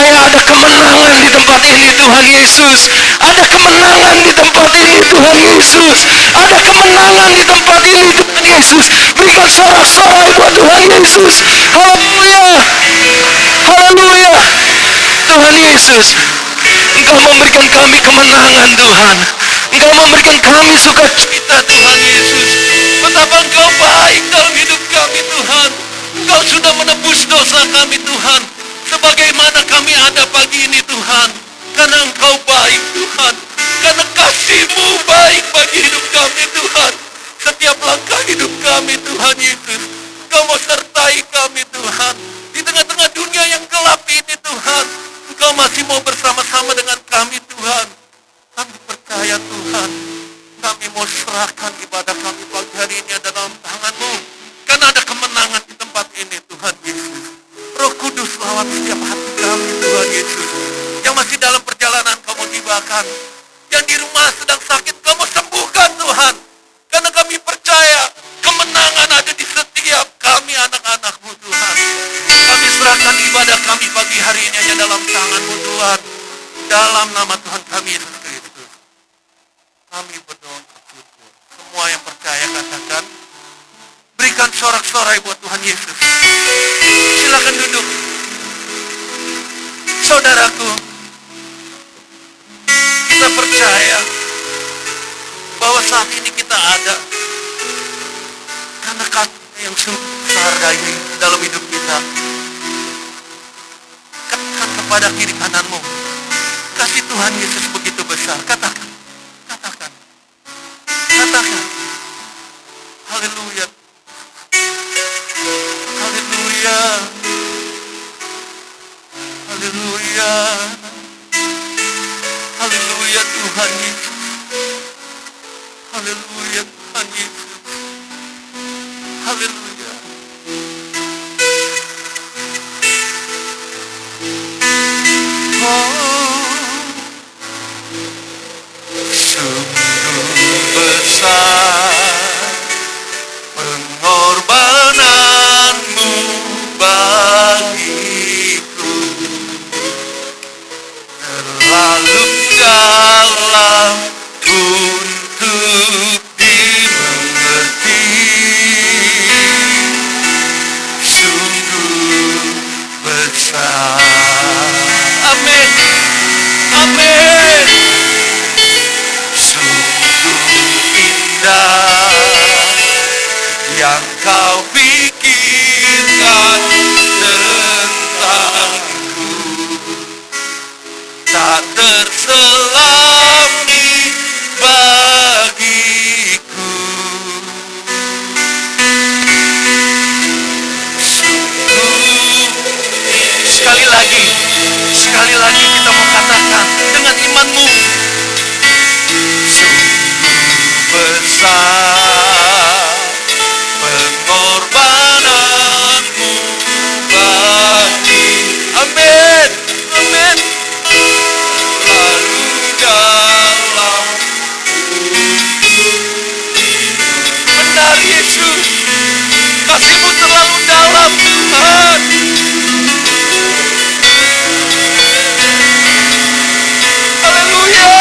percaya ada kemenangan di tempat ini Tuhan Yesus. Ada kemenangan di tempat ini Tuhan Yesus. Ada kemenangan di tempat ini Tuhan Yesus. Berikan sorak-sorai buat Tuhan Yesus. Haleluya. Haleluya. Tuhan Yesus, Engkau memberikan kami kemenangan Tuhan. Engkau memberikan kami sukacita Tuhan Yesus. Betapa Engkau baik dalam hidup kami Tuhan. Engkau sudah menebus dosa kami Tuhan. Sebagaimana kami ada pagi ini Tuhan. Karena Engkau baik Tuhan. Karena kasih-Mu baik bagi hidup kami Tuhan. Setiap langkah hidup kami Tuhan Yesus. Engkau mau sertai kami Tuhan. Di tengah-tengah dunia yang gelap ini Tuhan. Engkau masih mau bersama-sama dengan kami Tuhan. Kami percaya Tuhan. Kami mau serahkan ibadah kami pagi hari ini dalam tangan-Mu. Karena ada kemenangan di tempat ini Tuhan Yesus. Roh Kudus lawat setiap hati kami Tuhan Yesus. Yang masih dalam perjalanan Kau mau tibakan. Yang di rumah sedang sakit Kau mau sembuhkan Tuhan. Karena kami percaya kemenangan ada di setiap kami anak-anak-Mu Tuhan. Kami serahkan ibadah kami pagi hari ini hanya dalam tangan-Mu Tuhan. Dalam nama Tuhan kami Yesus Kristus. Kami berdoa bersyukur. Semua yang percaya katakan. Berikan sorak-sorai buat Tuhan Yesus. Silakan duduk. Saudaraku, kita percaya bahwa saat ini kita ada karena kasih yang sungguh besar dalam hidup kita. Katakan kepada kiri kananmu, kasih Tuhan Yesus begitu besar. Katakan, katakan, katakan. Haleluya, haleluya, haleluya, haleluya Tuhan Yesus, haleluya Tuhan Yesus, haleluya. Sungguh besar pengorbananmu bagiku, terlalu dalam untuk dimengerti. Sungguh besar. Amin. Amin. Sungguh indah yang Kau pikirkan tentangku, tak terselami bagiku. Sungguh, sekali lagi kita mau katakan dengan imanmu. Sungguh besar pengorbananmu bagi. Amin, amin. Lalu dalam benar Yesus, kasih-Mu terlalu dalam Tuhan. Haleluya.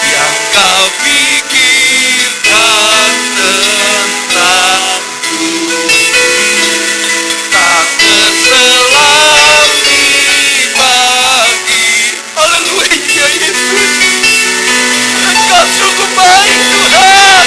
Yang Kau pikirkan tentangku, tak terselami bagi. Haleluya Yesus, Engkau sungguh baik Tuhan.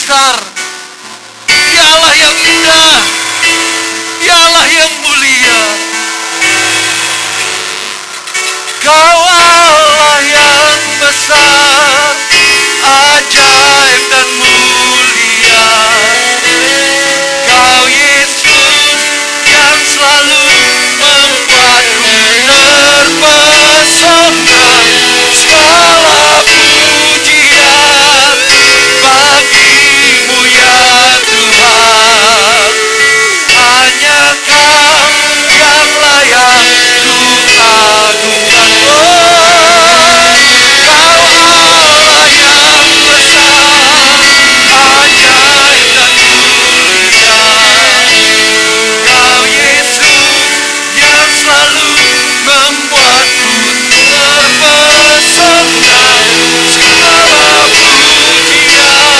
besar, Dia Allah yang indah, Dia Allah yang mulia. Kau Allah yang besar, ajaib dan mulia. Kau Yesus yang selalu membuatku terpesona. Segala pujian bagimu ya Tuhan. Hanya Kau yang layak kuagungkan. Kau Allah yang besar, ajaib dan mulia. Kau Yesus yang selalu membuatku terpesona. Segala pujian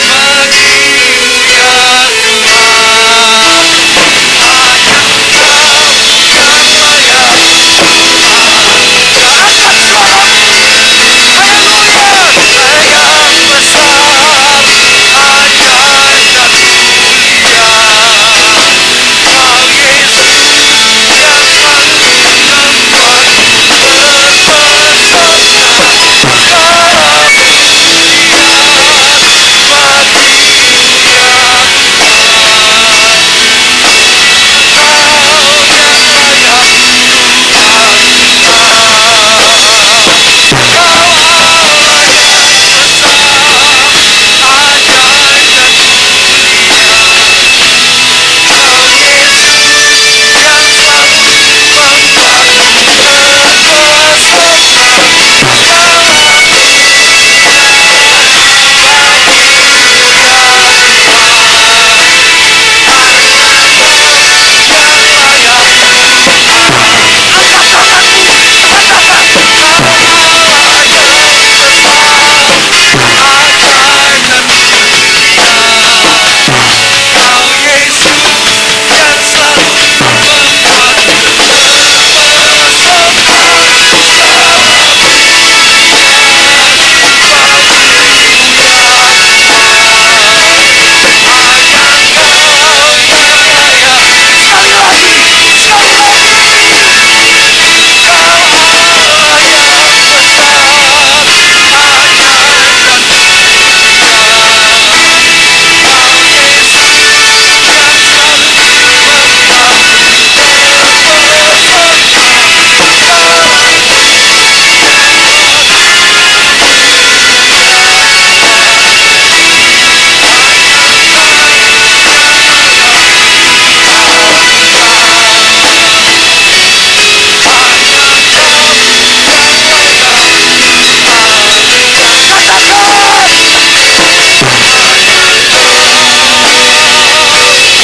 bagimu ya Tuhan. Hanya Kau yang layak kuagungkan. Haleluya. Kau yang besar, ajaib dan mulia. Kau Yesus yang selalu membuatku terpesona. Segala pujian bagimu ya Tuhan. Hanya Kau yang layak kuagungkan. Kau Allah yang besar, ajaib dan mulia. Kau Yesus yang selalu membuatku terpesona. Segala pujian bagimu ya Tuhan. Hanya Kau yang layak angkat tanganmu, katakan Kau Allah yang besar, ajaib dan mulia. Kau Yesus yang selalu membuatku terpesona. Segala pujian bagimu ya Tuhan. Hanya Kau yang layak. Sekali lagi, sekali lagi. Kau Allah yang besar, ajaib dan mulia. Kau Yesus yang selalu membuatku terpesona.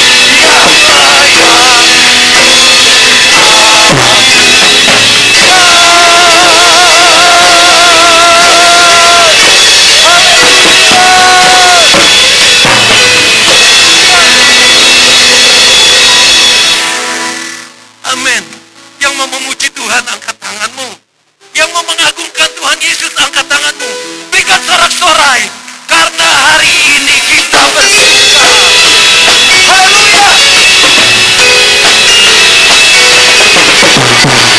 Segala pujian bagimu ya Tuhan. Hanya Kau yang layak kuagungkan. Hanya Kau yang layak kuagungkan. Katakan, hanya Kau yang layak Amin. Yang mau memuji Tuhan, angkat tanganmu. Yang mau mengagungkan Tuhan Yesus, angkat tanganmu. Berikan sorak-sorai. Karena hari ini kita bersuka. Haleluya. Yo. Haleluya Tuhan.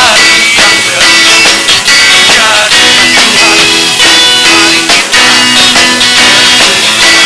Hari ini hari yang bersedia Tuhan. Mari kita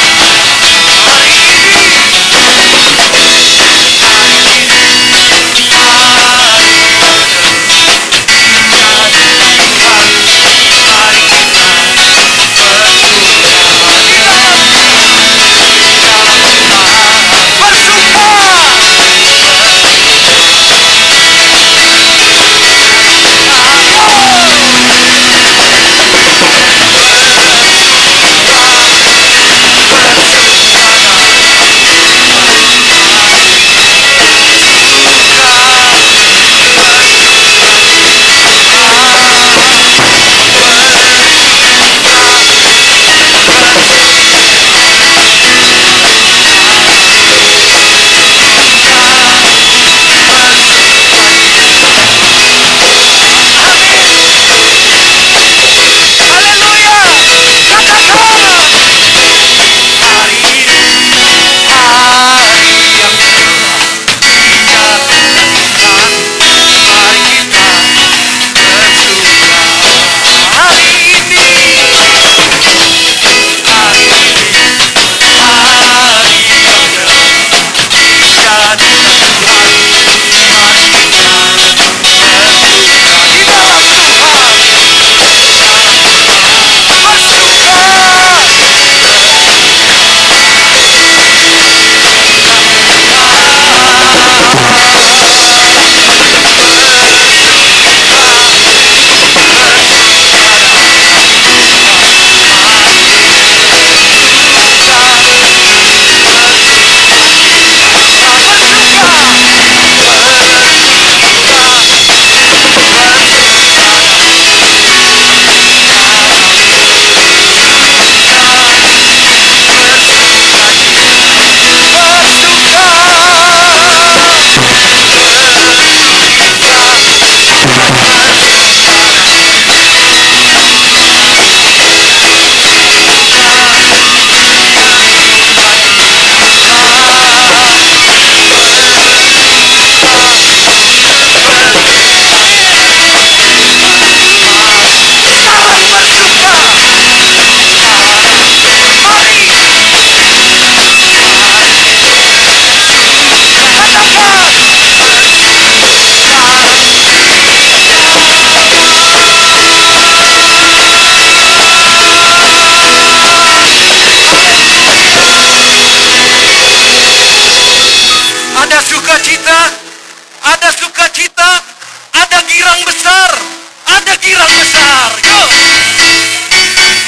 besar.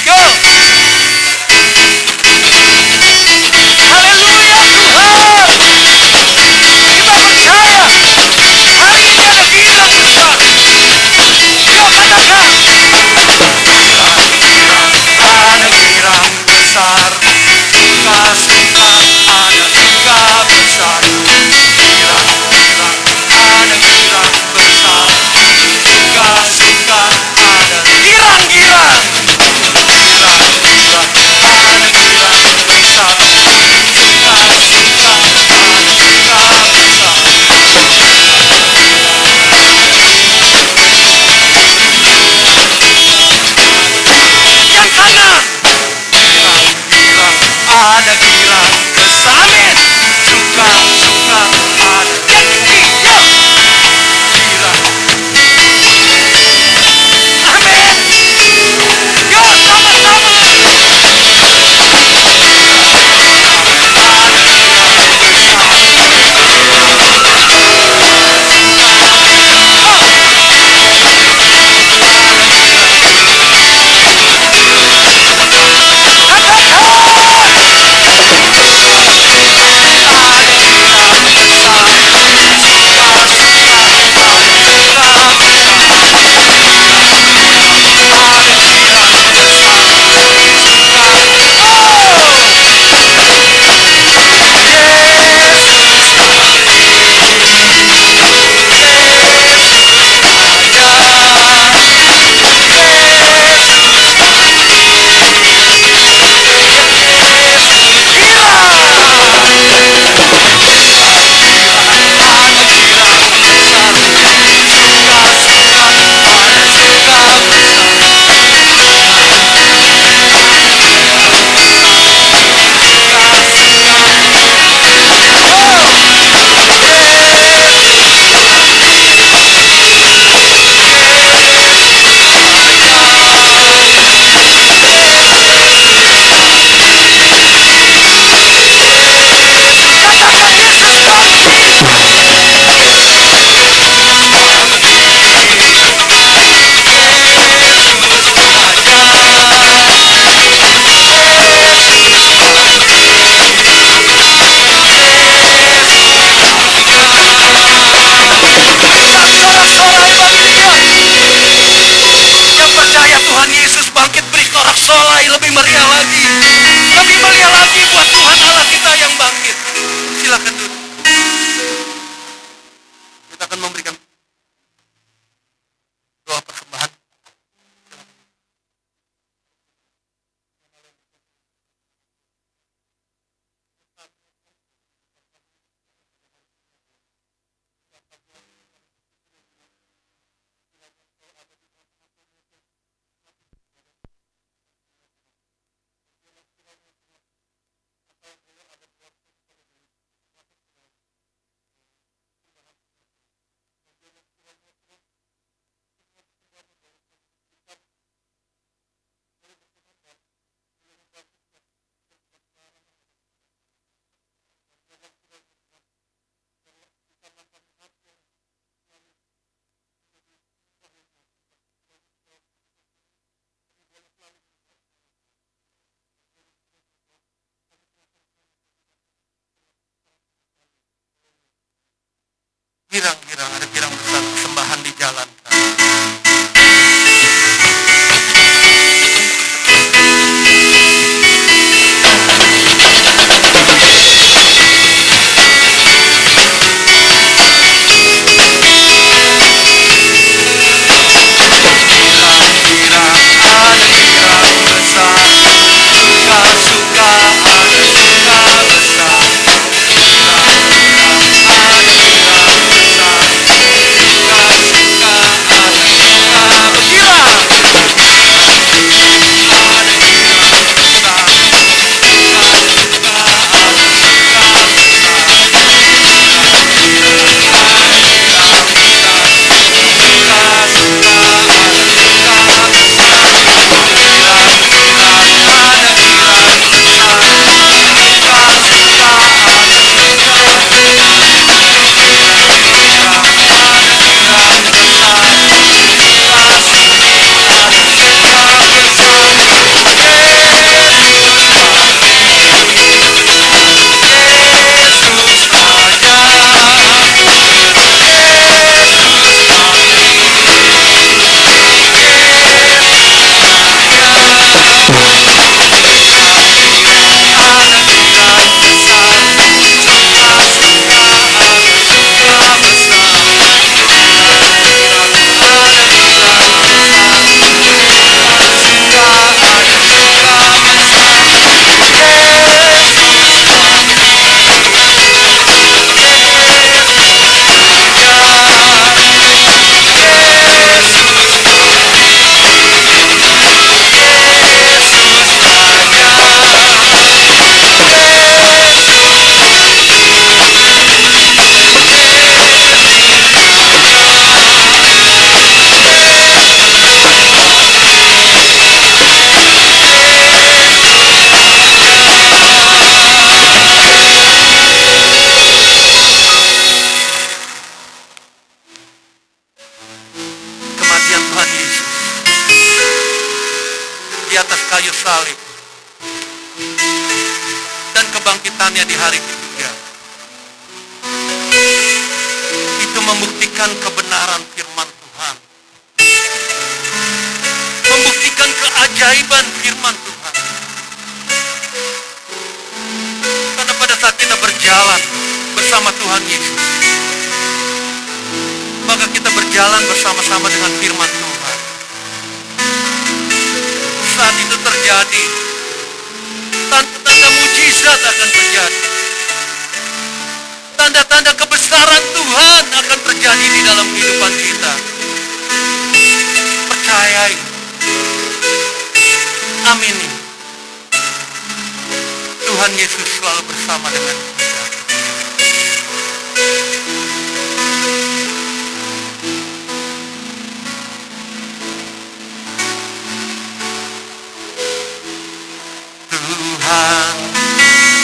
Go. Go. Haleluya Tuhan. Kita percaya hari ini ada girang besar. Go katakan. Ada girang besar. Suka-suka ada suka besar. Girang-girang ada girang besar. Suka-suka ada girang-girang. Girang-girang ada girang besar. Suka-suka ada suka besar. Yang kanan. Girang-girang ada girang besar. Amin. Suka-suka ada. Yo. Girang. Amin. Yo, sama-sama lagi. Ada girang besar. Yang percaya Tuhan Yesus bangkit, beri sorak-sorai lebih meriah lagi. Lebih meriah lagi buat Tuhan Allah kita yang bangkit. Silakan duduk. Kita akan memberikan doa persembahan. Girang-girang, ada girang besar persembahan di jalan. Girang-girang, ada girang besar. Suka-suka ada suka besar. Girang-girang, ada girang besar. atas kayu salib dan kebangkitannya di hari ketiga. Itu membuktikan kebenaran firman Tuhan. Membuktikan keajaiban firman Tuhan. Karena pada saat kita berjalan bersama Tuhan Yesus, maka kita berjalan bersama-sama dengan firman Tuhan. Saat itu terjadi, tanda-tanda mujizat akan terjadi. Tanda-tanda kebesaran Tuhan akan terjadi di dalam kehidupan kita. Percayai. Amin. Tuhan Yesus selalu bersama dengan kita. Tuhan,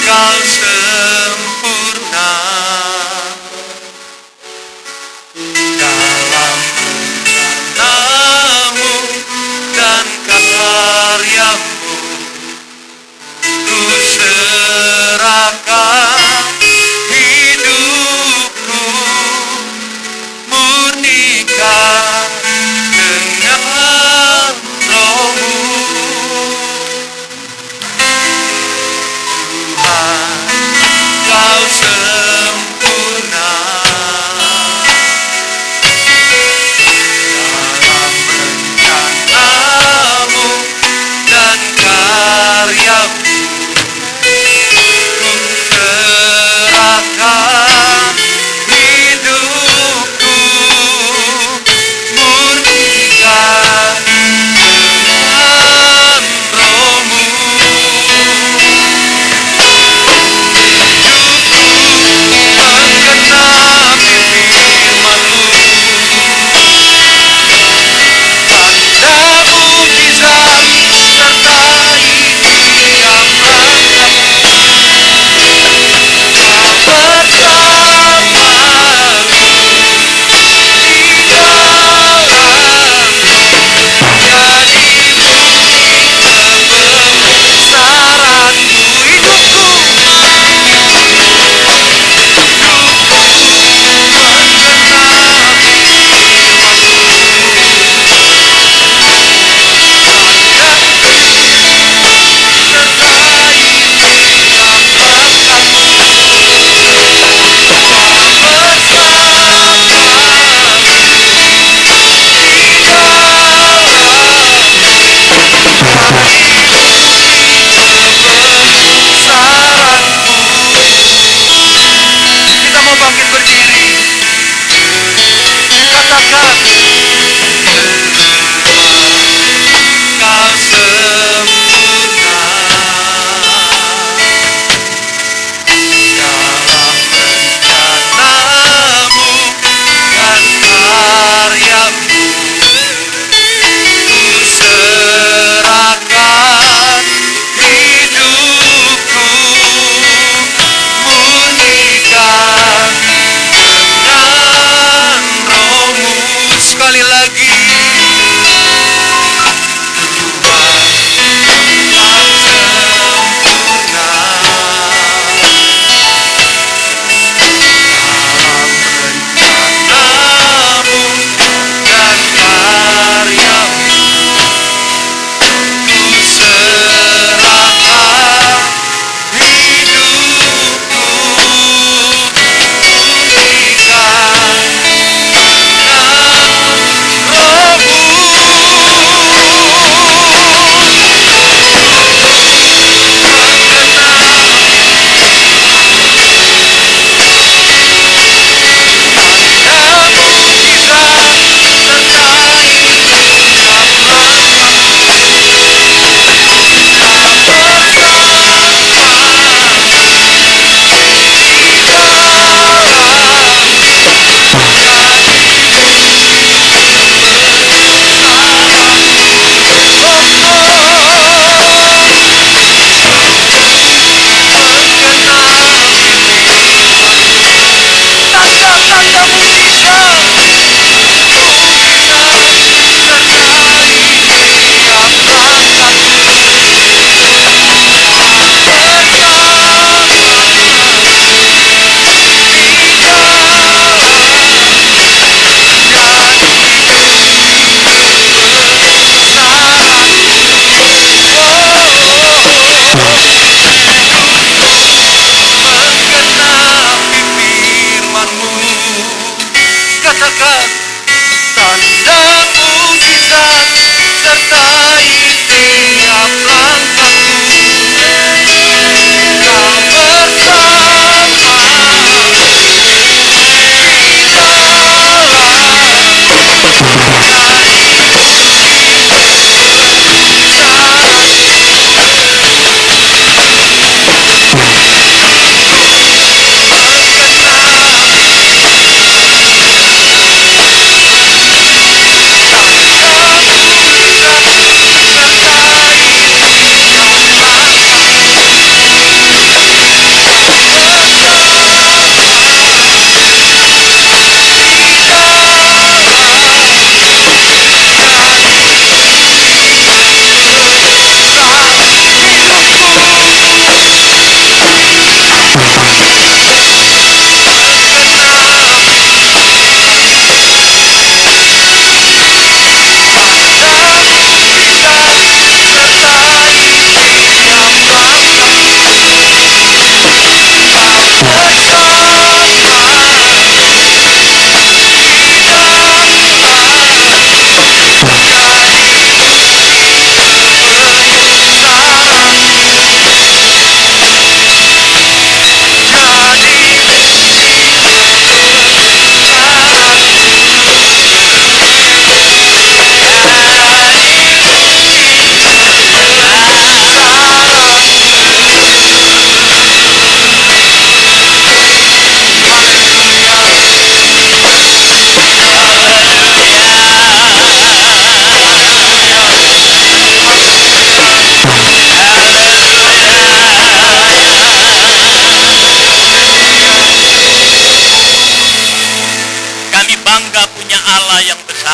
Kau sempurna dalam rencanamu dan karyamu. Ku serahkan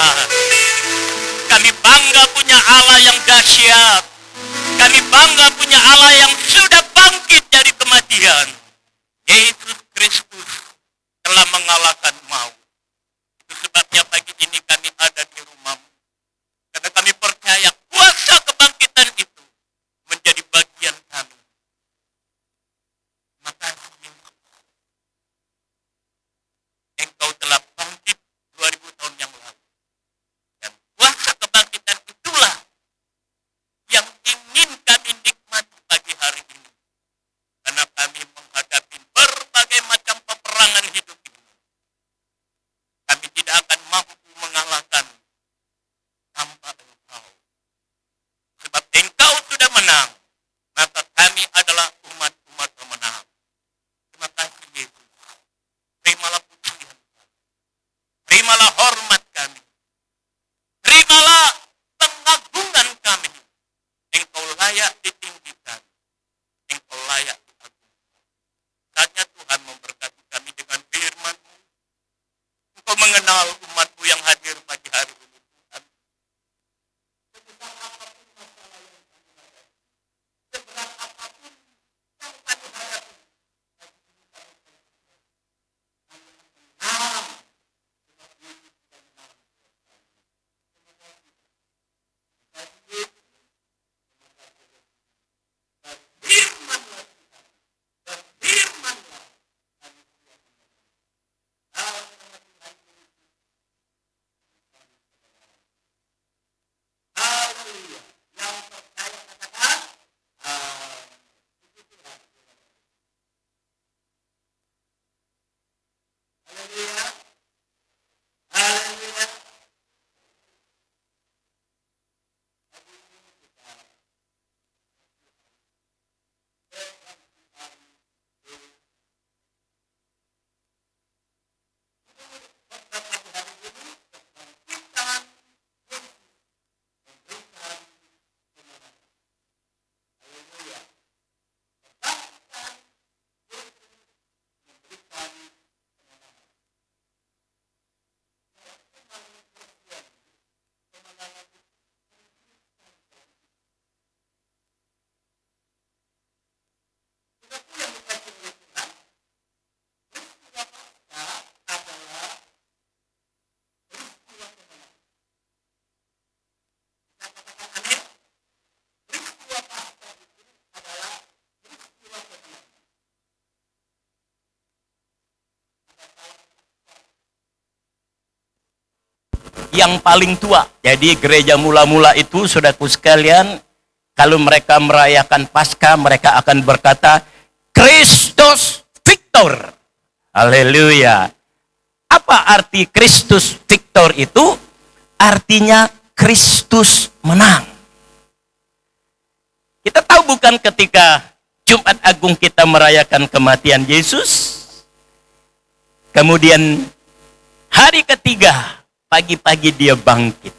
Tuhan. Kami bangga punya Allah yang dahsyat. Kami bangga punya Allah yang sudah bangkit dari kematian. Yesus Kristus telah mengalahkan maut. Itu sebabnya pagi ini kami ada di rumahmu. Karena kami percaya kuasa kebangkitan itu menjadi bagian kami. Makasih Yesus. Engkau telah bangkit 2000 tahun yang lalu. Dan kuasa kebangkitan itulah yang ingin kami nikmati pagi hari ini. Karena kami menghadapi berbagai macam peperangan hidup ini. Kami tidak akan mampu mengalahkan tanpa Engkau. Sebab Engkau sudah menang, maka kami adalah umat-umat pemenang. Terima kasih Yesus. Terimalah pujian, terimalah hormat kami, terimalah pengagungan kami. Engkau layak ditinggikan, Engkau layak diagungkan. Saatnya Tuhan memberkati kami dengan firman-Mu. Engkau mengenal umat-Mu yang hadir pagi hari ini, Tuhan. Sebesar apapun masalah yang kami hadapi, seberat apapun yang kami hadapi, pagi ini kami percaya kami akan menang. Sebab Yesus sudah menang buat kami. Terima kasih. Terima kasih Yesus. Terima kasih Yesus. Berfirmanlah Tuhan. Berfirmanlah. Kami siap mendengar. Dalam nama Tuhan Yesus. Haleluya. Yang percaya katakan amin. Puji Tuhan. Haleluya. Haleluya. Hari ini kita yang paling tua. Jadi gereja mula-mula itu, saudaraku sekalian, kalau mereka merayakan Paskah, mereka akan berkata, Kristus Victor. Haleluya. Apa arti Kristus Victor itu? Artinya Kristus menang. Kita tahu bukan ketika Jumat Agung kita merayakan kematian Yesus, kemudian hari ketiga, pagi-pagi dia bangkit.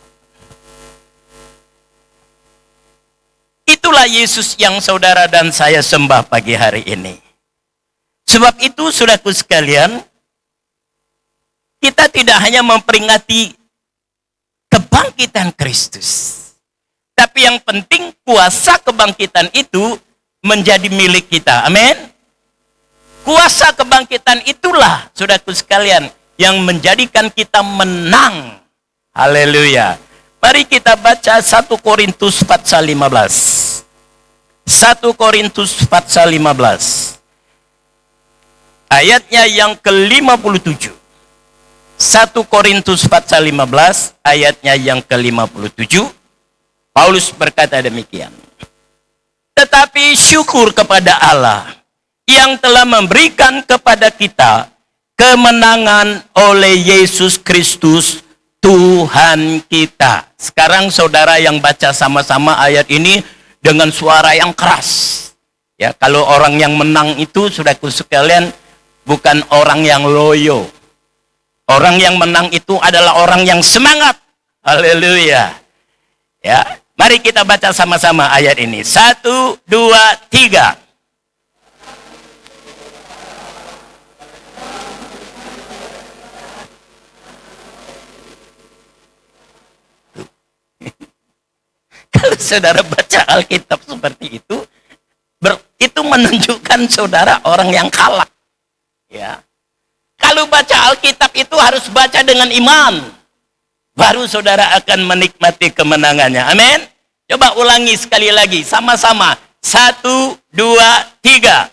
Itulah Yesus yang saudara dan saya sembah pagi hari ini. Sebab itu, saudaraku sekalian, kita tidak hanya memperingati kebangkitan Kristus, tapi yang penting kuasa kebangkitan itu menjadi milik kita. Amin. Kuasa kebangkitan itulah, saudaraku sekalian, yang menjadikan kita menang. Haleluya. Mari kita baca 1 Korintus pasal 15. 1 Korintus pasal 15. Ayatnya yang ke-57. 1 Korintus pasal 15 ayatnya yang ke-57. Paulus berkata demikian. Tetapi syukur kepada Allah yang telah memberikan kepada kita kemenangan oleh Yesus Kristus Tuhan kita. Sekarang saudara yang baca sama-sama ayat ini dengan suara yang keras. Ya, kalau orang yang menang itu, saudaraku sekalian, bukan orang yang loyo. Orang yang menang itu adalah orang yang semangat. Haleluya. Ya, mari kita baca sama-sama ayat ini. 1, 2, 3. saudara baca Alkitab seperti itu, itu menunjukkan saudara orang yang kalah. Ya. Kalau baca Alkitab itu harus baca dengan iman. Baru saudara akan menikmati kemenangannya. Amin. Coba ulangi sekali lagi. Sama-sama. 1, 2, 3.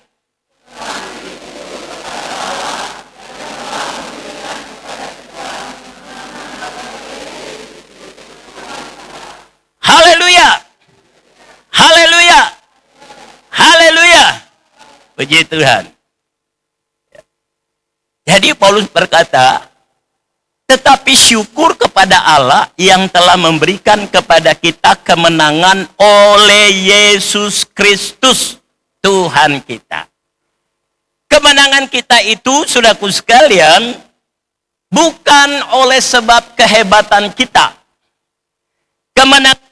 Haleluya. Haleluya. Haleluya. Puji Tuhan. Jadi Paulus berkata, tetapi syukur kepada Allah yang telah memberikan kepada kita kemenangan oleh Yesus Kristus, Tuhan kita. Kemenangan kita itu, saudaraku sekalian, bukan oleh sebab kehebatan kita. Kemenangan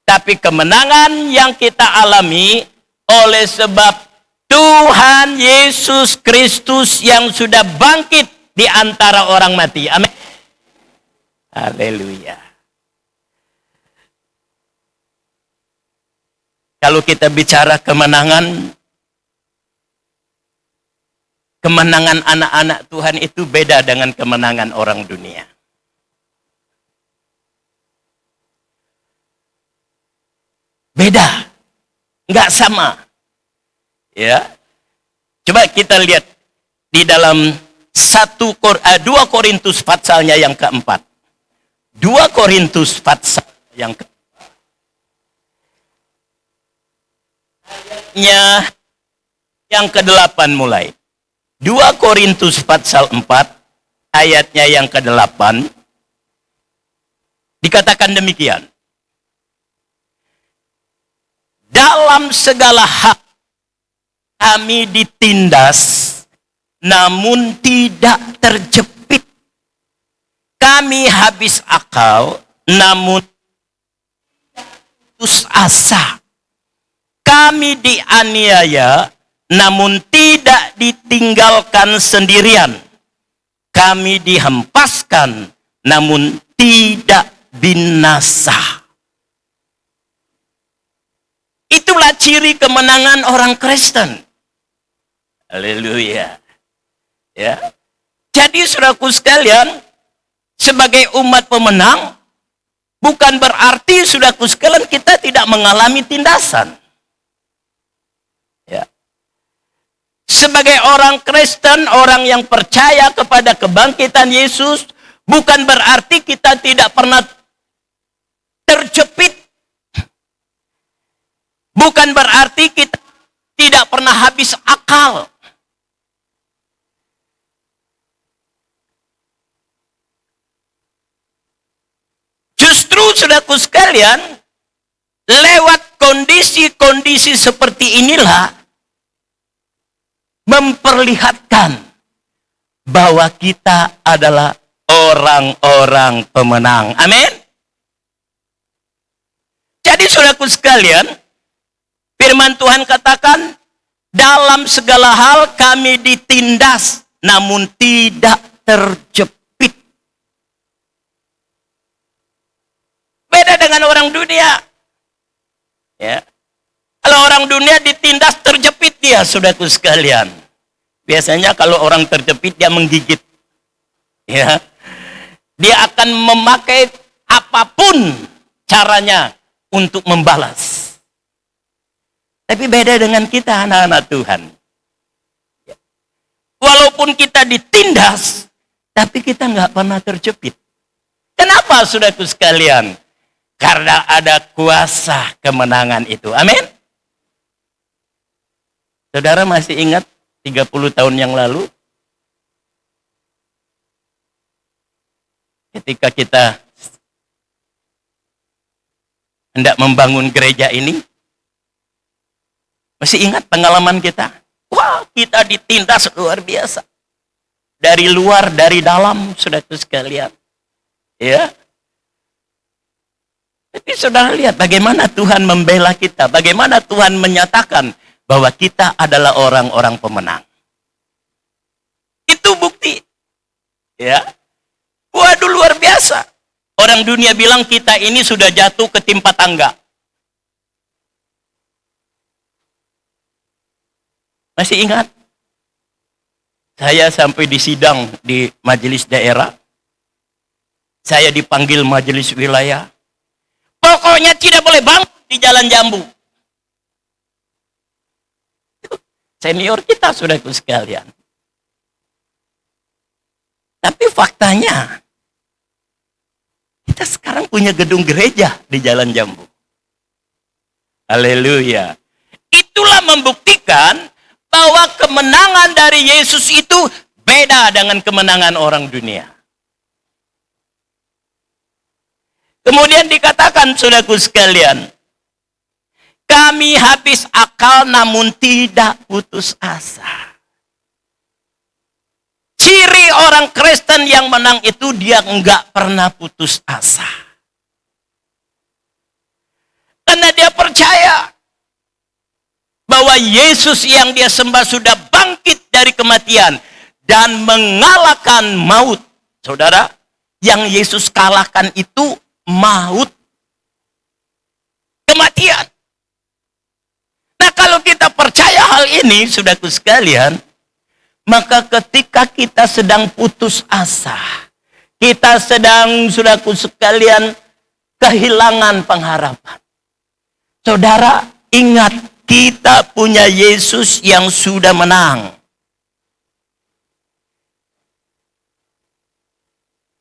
tapi kemenangan yang kita alami oleh sebab Tuhan Yesus Kristus yang sudah bangkit di antara orang mati. Amin. Haleluya. Kalau kita bicara kemenangan, kemenangan anak-anak Tuhan itu beda dengan kemenangan orang dunia. Beda, nggak sama. Ya, coba kita lihat di dalam 2 Korintus patsalnya yang keempat. 2 Korintus patsal yang keempat. Ayatnya yang ke-8 mulai. 2 Korintus patsal 4 ayatnya yang ke-8 dikatakan demikian. Dalam segala hal kami ditindas, namun tidak terjepit. Kami habis akal, namun tidak putus asa. Kami dianiaya, namun tidak ditinggalkan sendirian. Kami dihempaskan, namun tidak binasa. Itulah ciri kemenangan orang Kristen. Haleluya. Ya. Jadi saudaraku sekalian, sebagai umat pemenang, bukan berarti saudaraku sekalian kita tidak mengalami tindasan. Ya. Sebagai orang Kristen, orang yang percaya kepada kebangkitan Yesus, bukan berarti kita tidak pernah terjepit. Bukan berarti kita tidak pernah habis akal. Justru saudaraku sekalian, lewat kondisi-kondisi seperti inilah memperlihatkan bahwa kita adalah orang-orang pemenang. Amin. Jadi saudaraku sekalian, firman Tuhan katakan, dalam segala hal kami ditindas, namun tidak terjepit. Beda dengan orang dunia. Ya. Kalau orang dunia ditindas, terjepit dia, saudaraku sekalian. Biasanya kalau orang terjepit, dia menggigit. Ya. Dia akan memakai apapun caranya untuk membalas. Tapi beda dengan kita anak-anak Tuhan. Walaupun kita ditindas, tapi kita nggak pernah terjepit. Kenapa saudaraku sekalian? Karena ada kuasa kemenangan itu. Amin. Saudara masih ingat 30 tahun yang lalu? Ketika kita hendak membangun gereja ini, masih ingat pengalaman kita? Wah, kita ditindas luar biasa. Dari luar, dari dalam, saudara sekalian. Ya. Tapi saudara lihat bagaimana Tuhan membela kita. Bagaimana Tuhan menyatakan bahwa kita adalah orang-orang pemenang. Itu bukti. Ya. Waduh, luar biasa. Orang dunia bilang kita ini sudah jatuh ke timpa tangga. Masih ingat? Saya sampai di sidang di majelis daerah. Saya dipanggil majelis wilayah. Pokoknya tidak boleh bangun di Jalan Jambu. Senior kita, saudaraku sekalian. Tapi faktanya, kita sekarang punya gedung gereja di Jalan Jambu. Haleluya. Itulah membuktikan bahwa kemenangan dari Yesus itu beda dengan kemenangan orang dunia. Kemudian dikatakan, saudaraku sekalian, kami habis akal namun tidak putus asa. Ciri orang Kristen yang menang itu dia enggak pernah putus asa. Karena dia percaya bahwa Yesus yang dia sembah sudah bangkit dari kematian dan mengalahkan maut. Saudara, yang Yesus kalahkan itu maut, kematian. Nah, kalau kita percaya hal ini, saudaraku sekalian, maka ketika kita sedang putus asa, kita sedang, saudaraku sekalian, kehilangan pengharapan. Saudara, ingat, kita punya Yesus yang sudah menang.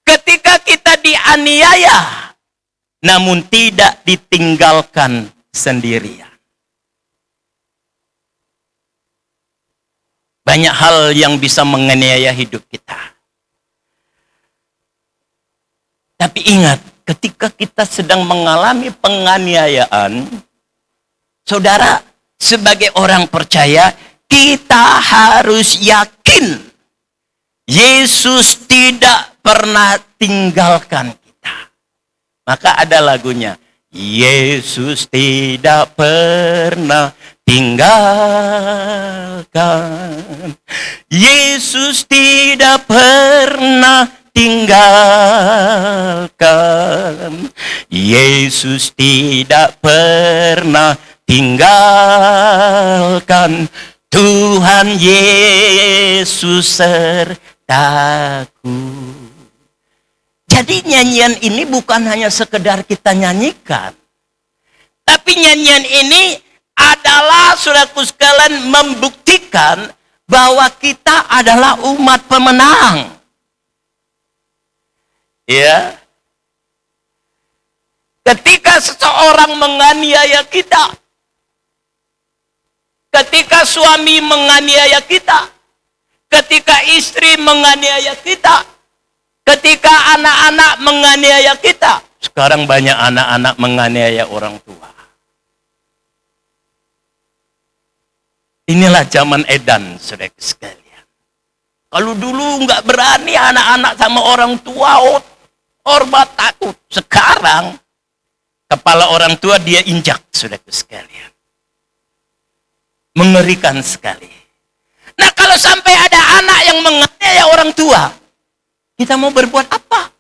Ketika kita dianiaya, namun tidak ditinggalkan sendirian. Banyak hal yang bisa menganiaya hidup kita. Tapi ingat, ketika kita sedang mengalami penganiayaan, saudara, sebagai orang percaya, kita harus yakin Yesus tidak pernah tinggalkan kita. Maka ada lagunya, Yesus tidak pernah tinggalkan. Yesus tidak pernah tinggalkan. Yesus tidak pernah tinggalkan. Tuhan Yesus sertaku. Jadi nyanyian ini bukan hanya sekedar kita nyanyikan. Tapi nyanyian ini adalah, saudaraku sekalian, membuktikan bahwa kita adalah umat pemenang. Ya. Ketika seseorang menganiaya kita, ketika suami menganiaya kita, ketika istri menganiaya kita, ketika anak-anak menganiaya kita. Sekarang banyak anak-anak menganiaya orang tua. Inilah zaman edan, saudara sekalian. Kalau dulu nggak berani anak-anak sama orang tua, hormat takut. Sekarang kepala orang tua dia injak, saudara sekalian. Mengerikan sekali. Nah, kalau sampai ada anak yang menganiaya orang tua, kita mau berbuat apa?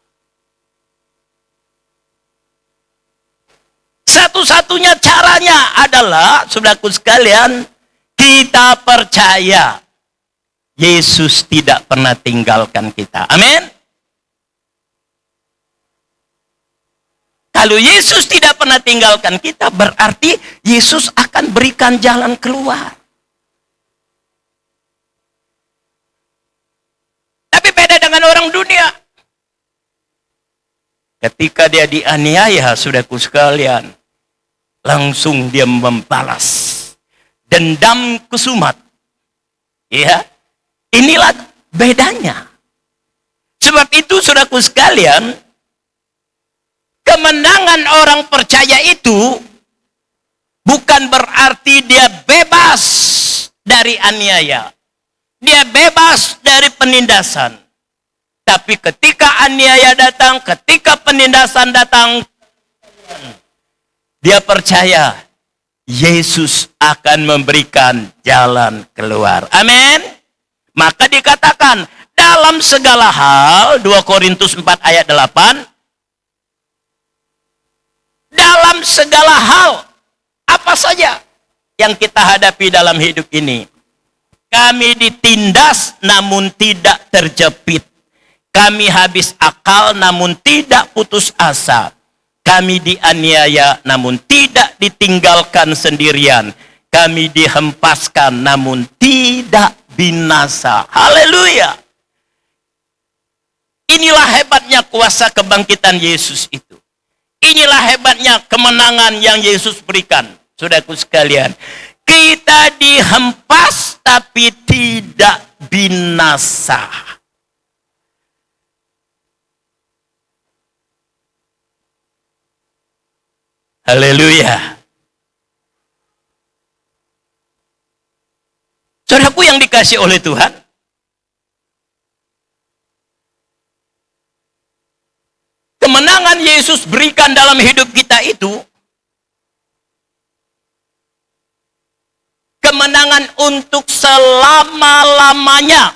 Satu-satunya caranya adalah, saudaraku sekalian, kita percaya Yesus tidak pernah tinggalkan kita. Amin. Kalau Yesus tidak pernah tinggalkan kita, berarti Yesus akan berikan jalan keluar. Tapi beda dengan orang dunia. Ketika dia dianiaya, saudaraku sekalian, langsung dia membalas. Dendam kesumat. Ya. Inilah bedanya. Sebab itu, saudaraku sekalian, kemenangan orang percaya itu bukan berarti dia bebas dari aniaya. Dia bebas dari penindasan. Tapi ketika aniaya datang, ketika penindasan datang, dia percaya Yesus akan memberikan jalan keluar. Amin. Maka dikatakan dalam segala hal, 2 Korintus 4 ayat 8, dalam segala hal, apa saja yang kita hadapi dalam hidup ini. Kami ditindas namun tidak terjepit. Kami habis akal namun tidak putus asa. Kami dianiaya namun tidak ditinggalkan sendirian. Kami dihempaskan namun tidak binasa. Haleluya. Inilah hebatnya kuasa kebangkitan Yesus itu. Inilah hebatnya kemenangan yang Yesus berikan. Saudaraku sekalian, kita dihempas tapi tidak binasa. Haleluya. Saudaraku yang dikasih oleh Tuhan, kemenangan Yesus berikan dalam hidup kita itu kemenangan untuk selama-lamanya.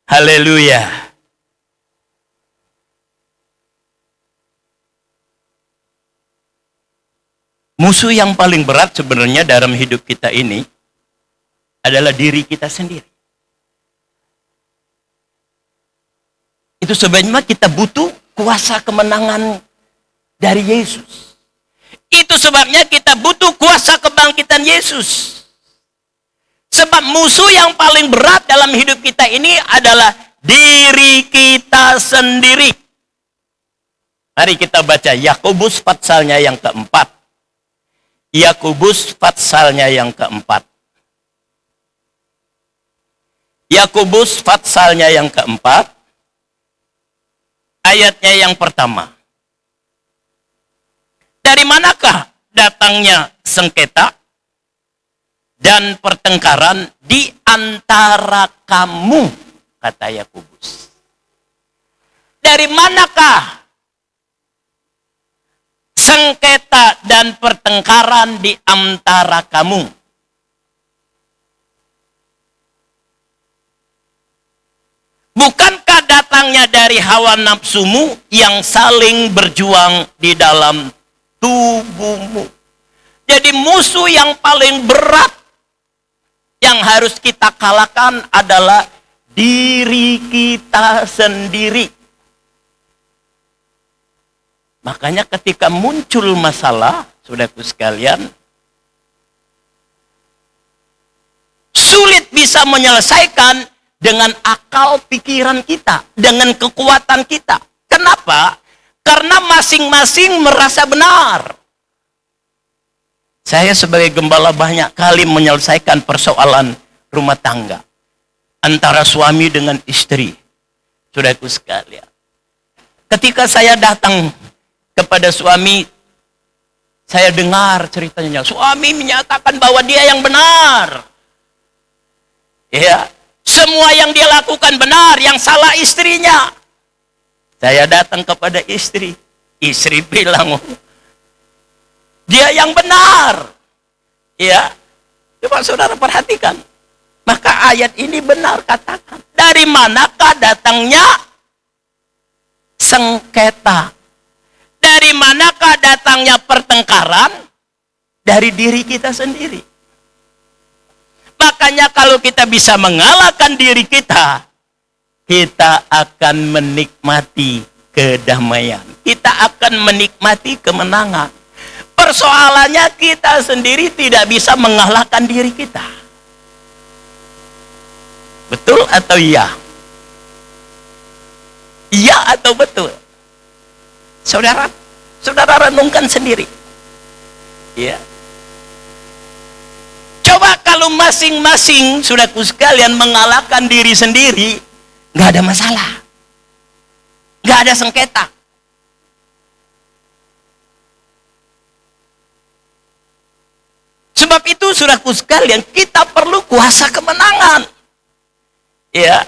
Haleluya. Musuh yang paling berat sebenarnya dalam hidup kita ini adalah diri kita sendiri. Itu sebabnya kita butuh kuasa kemenangan dari Yesus. Itu sebabnya kita butuh kuasa kebangkitan Yesus. Sebab musuh yang paling berat dalam hidup kita ini adalah diri kita sendiri. Mari kita baca Yakobus pasalnya yang keempat. Yakobus pasalnya yang keempat. Yakobus pasalnya yang keempat. Ayatnya yang pertama. Dari manakah datangnya sengketa dan pertengkaran di antara kamu, kata Yakobus. Dari manakah sengketa dan pertengkaran di antara kamu? Bukankah datangnya dari hawa nafsumu yang saling berjuang di dalam tubuhmu? Jadi musuh yang paling berat yang harus kita kalahkan adalah diri kita sendiri. Makanya ketika muncul masalah, saudaraku sekalian, sulit bisa menyelesaikan dengan akal pikiran kita, dengan kekuatan kita. Kenapa? Karena masing-masing merasa benar. Saya sebagai gembala banyak kali menyelesaikan persoalan rumah tangga antara suami dengan istri. Saudaraku sekalian, ketika saya datang kepada suami, saya dengar ceritanya. Suami menyatakan bahwa dia yang benar. Ya, semua yang dia lakukan benar, yang salah istrinya. Saya datang kepada istri. Istri bilang, dia yang benar. Ya, coba saudara perhatikan. Maka ayat ini benar, katakan. Dari manakah datangnya sengketa? Dari manakah datangnya pertengkaran? Dari diri kita sendiri. Makanya kalau kita bisa mengalahkan diri kita, kita akan menikmati kedamaian. Kita akan menikmati kemenangan. Persoalannya kita sendiri tidak bisa mengalahkan diri kita. Betul atau iya? Iya atau betul? Saudara renungkan sendiri. Ya. Coba kalau masing-masing saudaraku sekalian mengalahkan diri sendiri, nggak ada masalah, nggak ada sengketa. Sebab itu saudaraku sekalian, kita perlu kuasa kemenangan. Ya.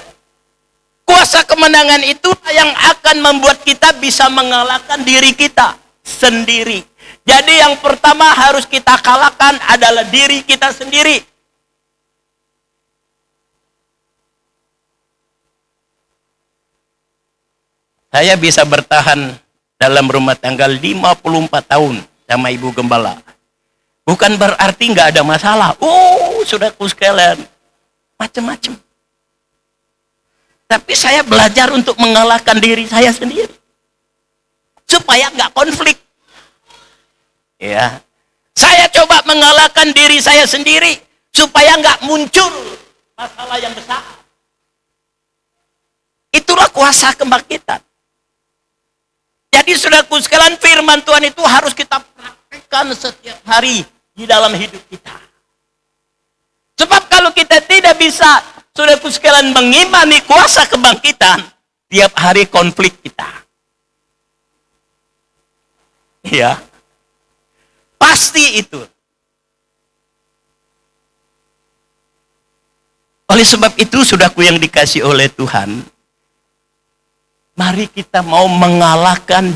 Kuasa kemenangan itu yang akan membuat kita bisa mengalahkan diri kita sendiri. Jadi yang pertama harus kita kalahkan adalah diri kita sendiri. Saya bisa bertahan dalam rumah tangga 54 tahun sama ibu gembala. Bukan berarti nggak ada masalah. Oh, saudaraku sekalian, macam-macam. Tapi saya belajar untuk mengalahkan diri saya sendiri. Supaya nggak konflik. Ya. Saya coba mengalahkan diri saya sendiri. Supaya nggak muncul masalah yang besar. Itulah kuasa kebangkitan. Jadi saudaraku sekalian, firman Tuhan itu harus kita praktekkan setiap hari di dalam hidup kita. Sebab kalau kita tidak bisa, saudaraku sekalian, mengimani kuasa kebangkitan, tiap hari konflik kita. Ya. Pasti itu. Oleh sebab itu, saudaraku yang dikasih oleh Tuhan, mari kita mau mengalahkan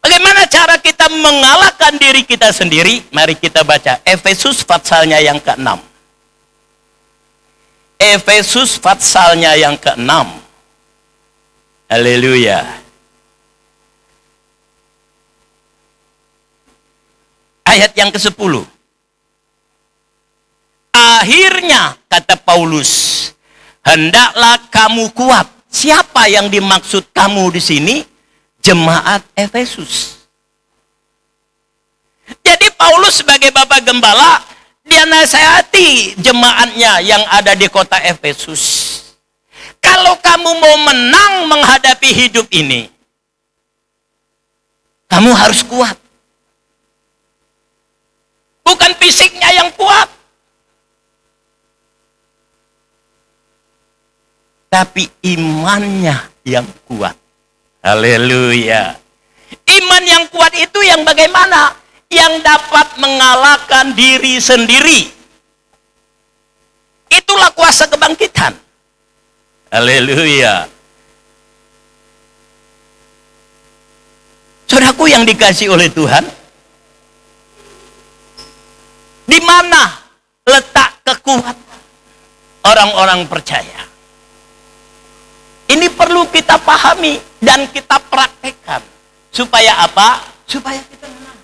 bagaimana cara kita mengalahkan diri kita sendiri? Mari kita baca Efesus pasalnya yang ke-6. Efesus pasalnya yang ke-6. Haleluya. Ayat yang ke-10. Akhirnya, kata Paulus, hendaklah kamu kuat. Siapa yang dimaksud kamu di sini? Jemaat Efesus. Jadi Paulus sebagai bapak gembala, dia nasihati jemaatnya yang ada di kota Efesus. Kalau kamu mau menang menghadapi hidup ini, kamu harus kuat. Bukan fisiknya yang kuat, tapi imannya yang kuat. Haleluya. Iman yang kuat itu yang bagaimana? Yang dapat mengalahkan diri sendiri. Itulah kuasa kebangkitan. Haleluya. Saudaraku yang dikasih oleh Tuhan, di mana letak kekuatan orang-orang percaya? Ini perlu kita pahami dan kita praktekkan. Supaya apa? Supaya kita menang.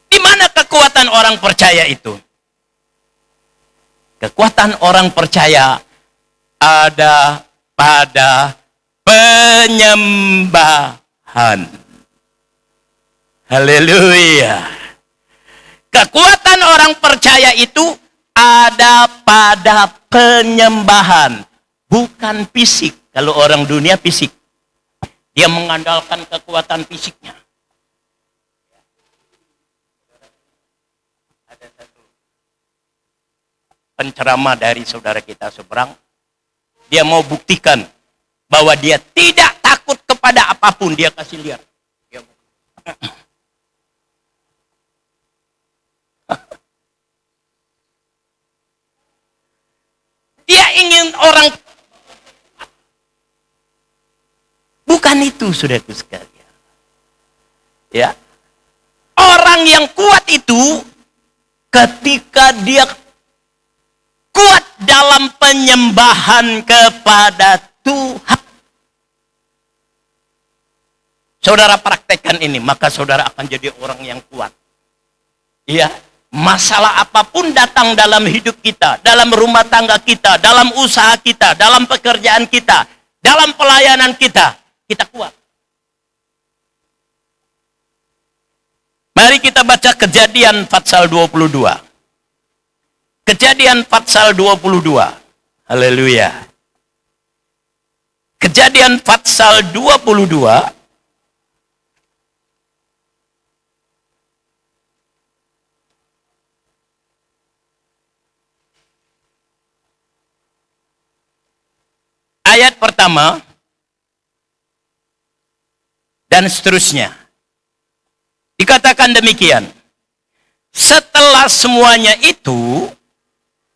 Di mana kekuatan orang percaya itu? Kekuatan orang percaya ada pada penyembahan. Haleluya. Kekuatan orang percaya itu ada pada penyembahan, bukan fisik. Kalau orang dunia fisik, dia mengandalkan kekuatan fisiknya. Ada satu penceramah dari saudara kita seberang, dia mau buktikan bahwa dia tidak takut kepada apapun. Dia kasih lihat. Dia ingin orang, bukan itu, saudaraku sekalian. Ya, orang yang kuat itu ketika dia kuat dalam penyembahan kepada Tuhan. Saudara praktekkan ini, maka saudara akan jadi orang yang kuat. Iya. Masalah apapun datang dalam hidup kita, dalam rumah tangga kita, dalam usaha kita, dalam pekerjaan kita, dalam pelayanan kita, kita kuat. Mari kita baca Kejadian pasal 22. Kejadian pasal 22. Haleluya. Kejadian pasal 22. Ayat pertama dan seterusnya. Dikatakan demikian. Setelah semuanya itu,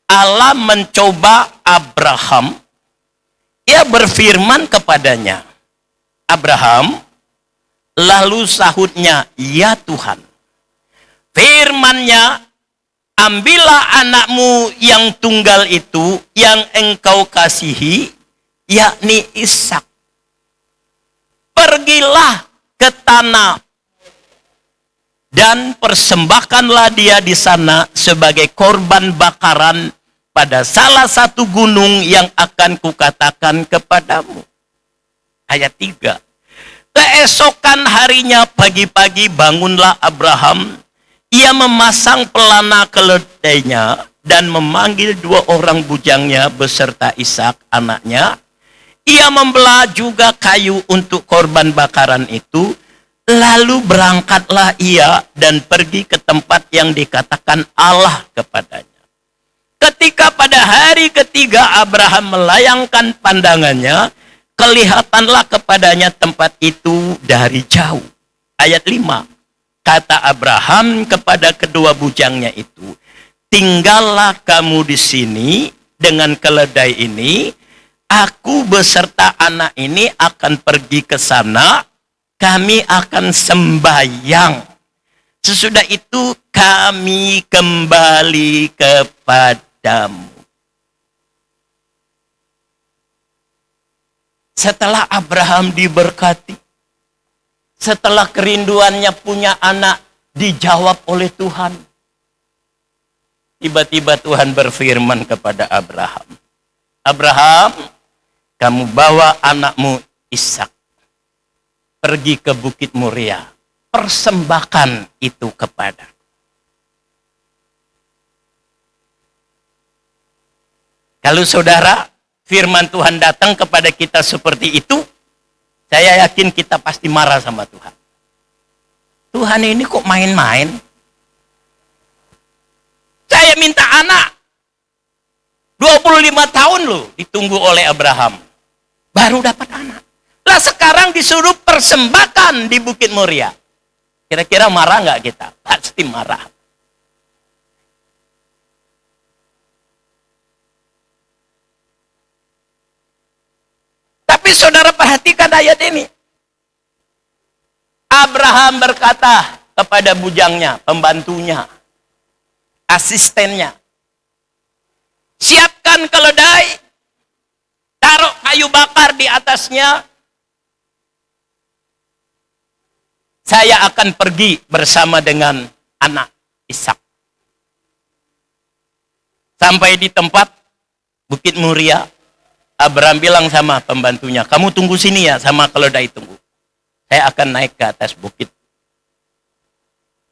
Allah mencoba Abraham. Ia berfirman kepadanya, Abraham, lalu sahutnya, ya Tuhan. Firman-Nya ambillah anakmu yang tunggal itu, yang engkau kasihi, yakni Ishak. Pergilah ke tanah dan persembahkanlah dia di sana sebagai korban bakaran pada salah satu gunung yang akan kukatakan kepadamu. Ayat 3. Keesokan harinya pagi-pagi bangunlah Abraham. Ia memasang pelana keledainya dan memanggil 2 orang bujangnya beserta Ishak anaknya. Ia membelah juga kayu untuk korban bakaran itu. Lalu berangkatlah ia dan pergi ke tempat yang dikatakan Allah kepadanya. Ketika pada hari ketiga Abraham melayangkan pandangannya, kelihatanlah kepadanya tempat itu dari jauh. Ayat 5. Kata Abraham kepada kedua bujangnya itu, tinggallah kamu di sini dengan keledai ini. Aku beserta anak ini akan pergi ke sana. Kami akan sembahyang. Sesudah itu kami kembali kepadamu. Setelah Abraham diberkati, setelah kerinduannya punya anak dijawab oleh Tuhan, tiba-tiba Tuhan berfirman kepada Abraham, Abraham, kamu bawa anakmu Ishak pergi ke Bukit Moria, persembahkan itu kepada. Kalau saudara, firman Tuhan datang kepada kita seperti itu, saya yakin kita pasti marah sama Tuhan. Tuhan ini kok main-main? Saya minta anak. 25 tahun loh ditunggu oleh Abraham. Baru dapat anak. Lah sekarang disuruh persembahkan di Bukit Moria. Kira-kira marah nggak kita? Pasti marah. Tapi saudara perhatikan ayat ini. Abraham berkata kepada bujangnya, pembantunya, asistennya, siapkan keledai, taruh kayu bakar di atasnya. Saya akan pergi bersama dengan anak Ishak. Sampai di tempat Bukit Moria, Abraham bilang sama pembantunya, kamu tunggu sini ya, sama keledai tunggu. Saya akan naik ke atas bukit.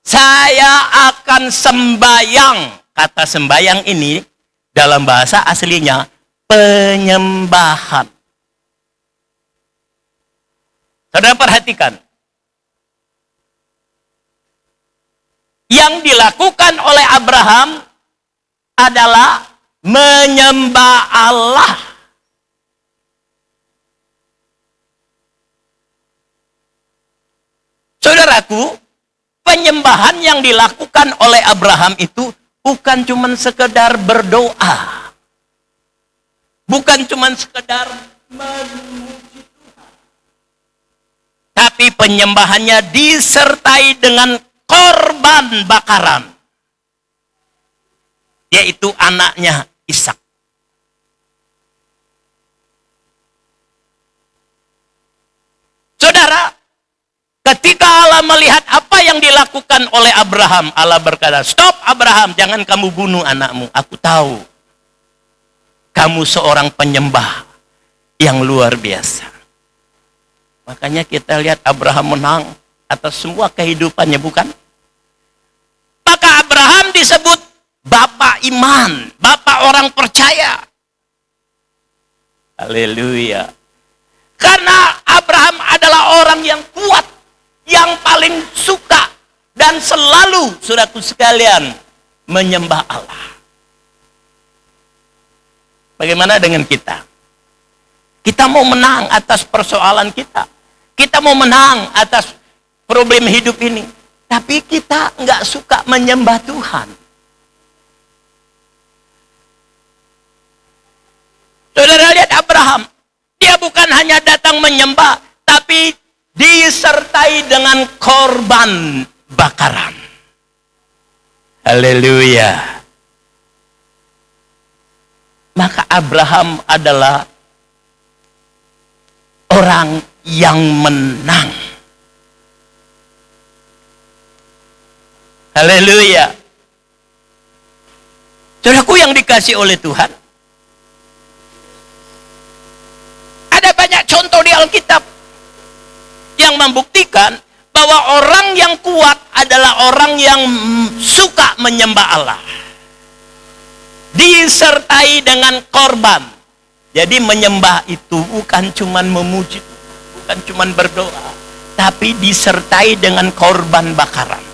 Saya akan sembayang. Kata sembayang ini dalam bahasa aslinya penyembahan. Saudara perhatikan. Yang dilakukan oleh Abraham adalah menyembah Allah. Saudaraku, penyembahan yang dilakukan oleh Abraham itu bukan cuma sekedar berdoa. Bukan cuma sekedar memuji Tuhan. Tapi penyembahannya disertai dengan korban bakaran. Yaitu anaknya Ishak. Saudara, ketika Allah melihat apa yang dilakukan oleh Abraham, Allah berkata, stop Abraham, jangan kamu bunuh anakmu. Aku tahu, kamu seorang penyembah yang luar biasa. Makanya kita lihat Abraham menang atas semua kehidupannya, bukan? Maka Abraham disebut bapak iman, bapak orang percaya. Haleluya. Karena Abraham adalah orang yang kuat, yang paling suka dan selalu, saudaraku sekalian, menyembah Allah. Bagaimana dengan kita? Kita mau menang atas persoalan kita. Kita mau menang atas problem hidup ini. Tapi kita nggak suka menyembah Tuhan. Saudara lihat Abraham. Dia bukan hanya datang menyembah, tapi disertai dengan korban bakaran. Haleluya. Maka Abraham adalah orang yang menang. Haleluya. Saudaraku yang dikasih oleh Tuhan, ada banyak contoh di Alkitab yang membuktikan bahwa orang yang kuat adalah orang yang suka menyembah Allah, disertai dengan korban. Jadi menyembah itu bukan cuma memuji, bukan cuma berdoa, tapi disertai dengan korban bakaran.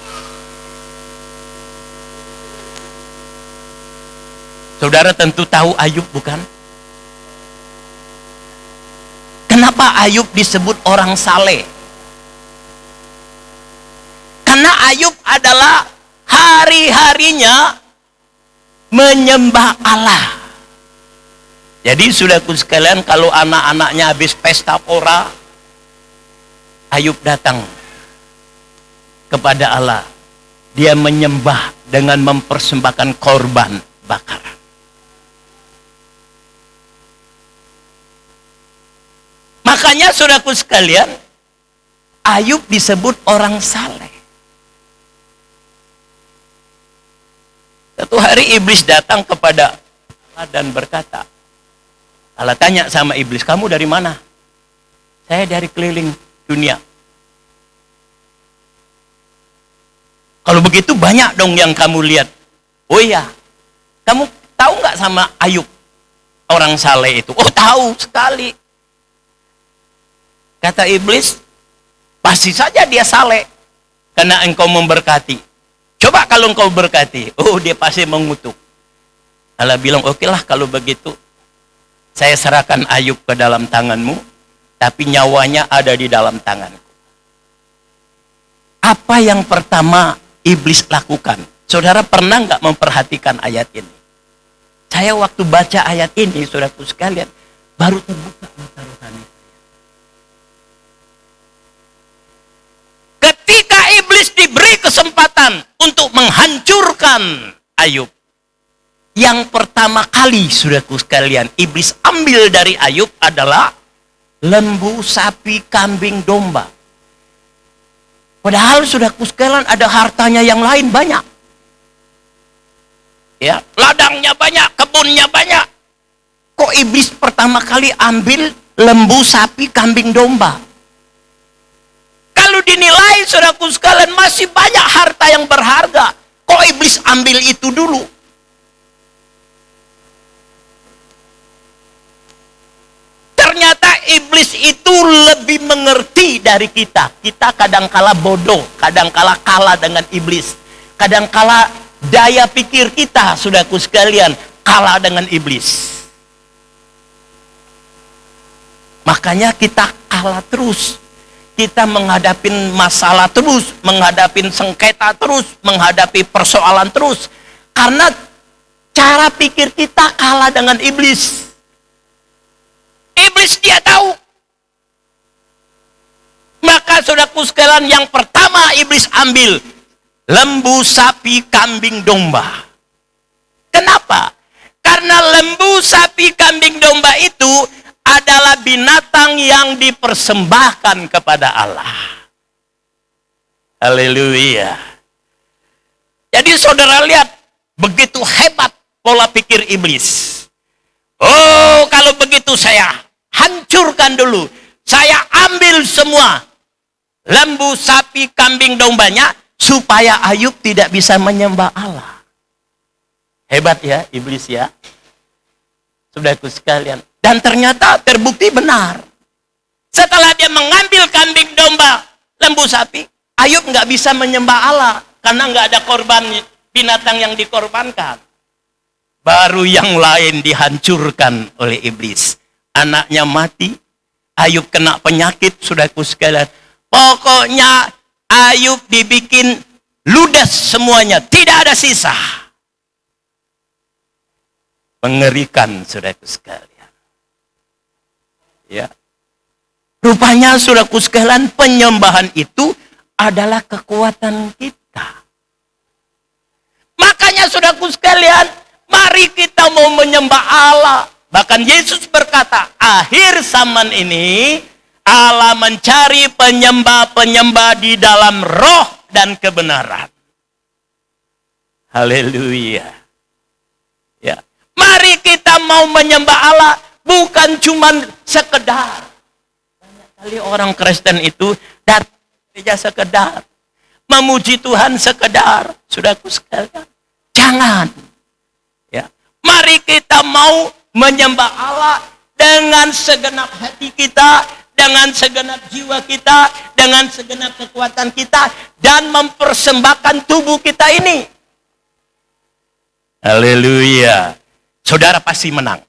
Saudara tentu tahu Ayub, bukan? Kenapa Ayub disebut orang saleh? Karena Ayub adalah hari-harinya menyembah Allah. Jadi saudaraku sekalian, kalau anak-anaknya habis pesta pora, Ayub datang kepada Allah. Dia menyembah dengan mempersembahkan korban bakaran. Makanya saudaraku sekalian, Ayub disebut orang saleh. Satu hari iblis datang kepada Allah dan berkata, Allah tanya sama iblis, kamu dari mana? Saya dari keliling dunia. Kalau begitu banyak dong yang kamu lihat. Oh iya, kamu tahu nggak sama Ayub, orang saleh itu? Oh tahu sekali. Kata iblis, pasti saja dia saleh, karena engkau memberkati. Coba kalau engkau berkati, oh dia pasti mengutuk. Allah bilang, oke lah kalau begitu, saya serahkan Ayub ke dalam tanganmu, tapi nyawanya ada di dalam tanganku. Apa yang pertama iblis lakukan? Saudara pernah nggak memperhatikan ayat ini? Saya waktu baca ayat ini, saudaraku sekalian, baru terbuka mata rohani. Ketika iblis diberi kesempatan untuk menghancurkan Ayub, yang pertama kali saudaraku sekalian iblis ambil dari Ayub adalah lembu, sapi, kambing, domba. Padahal saudaraku sekalian ada hartanya yang lain banyak. Ya, ladangnya banyak, kebunnya banyak. Kok iblis pertama kali ambil lembu, sapi, kambing, domba? Kalau dinilai saudaraku sekalian masih banyak harta yang berharga, kok iblis ambil itu dulu? Ternyata iblis itu lebih mengerti dari kita. Kita kadangkala bodoh, kadangkala kalah dengan iblis. Kadangkala daya pikir kita, saudaraku sekalian, kalah dengan iblis. Makanya kita kalah terus. Kita menghadapi masalah terus, menghadapi sengketa terus, menghadapi persoalan terus. Karena cara pikir kita kalah dengan iblis. Iblis dia tahu. Maka saudaraku sekalian, yang pertama iblis ambil lembu, sapi, kambing, domba. Kenapa? Karena lembu, sapi, kambing, domba itu adalah binatang yang dipersembahkan kepada Allah. Haleluya. Jadi saudara lihat, begitu hebat pola pikir iblis. Oh, kalau begitu saya hancurkan dulu. Saya ambil semua lembu, sapi, kambing, dombanya, supaya Ayub tidak bisa menyembah Allah. Hebat ya iblis ya. Saudaraku sekalian. Dan ternyata terbukti benar. Setelah dia mengambil kambing, domba, lembu, sapi, Ayub nggak bisa menyembah Allah. Karena nggak ada korban binatang yang dikorbankan. Baru yang lain dihancurkan oleh iblis. Anaknya mati, Ayub kena penyakit, saudaraku sekalian. Pokoknya Ayub dibikin ludes semuanya, tidak ada sisa. Mengerikan, saudaraku sekalian. Ya. Rupanya saudaraku sekalian, penyembahan itu adalah kekuatan kita. Makanya saudaraku sekalian, mari kita kita mau menyembah Allah. Bahkan Yesus berkata, akhir zaman ini Allah mencari penyembah-penyembah di dalam roh dan kebenaran. Haleluya. Ya. Mari kita mau menyembah Allah, bukan cuma sekedar. Banyak kali orang Kristen itu datang ke gereja sekedar. Memuji Tuhan sekedar. Saudaraku sekalian, jangan. Ya. Mari kita mau menyembah Allah dengan segenap hati kita, dengan segenap jiwa kita, dengan segenap kekuatan kita, dan mempersembahkan tubuh kita ini. Haleluya. Saudara pasti menang.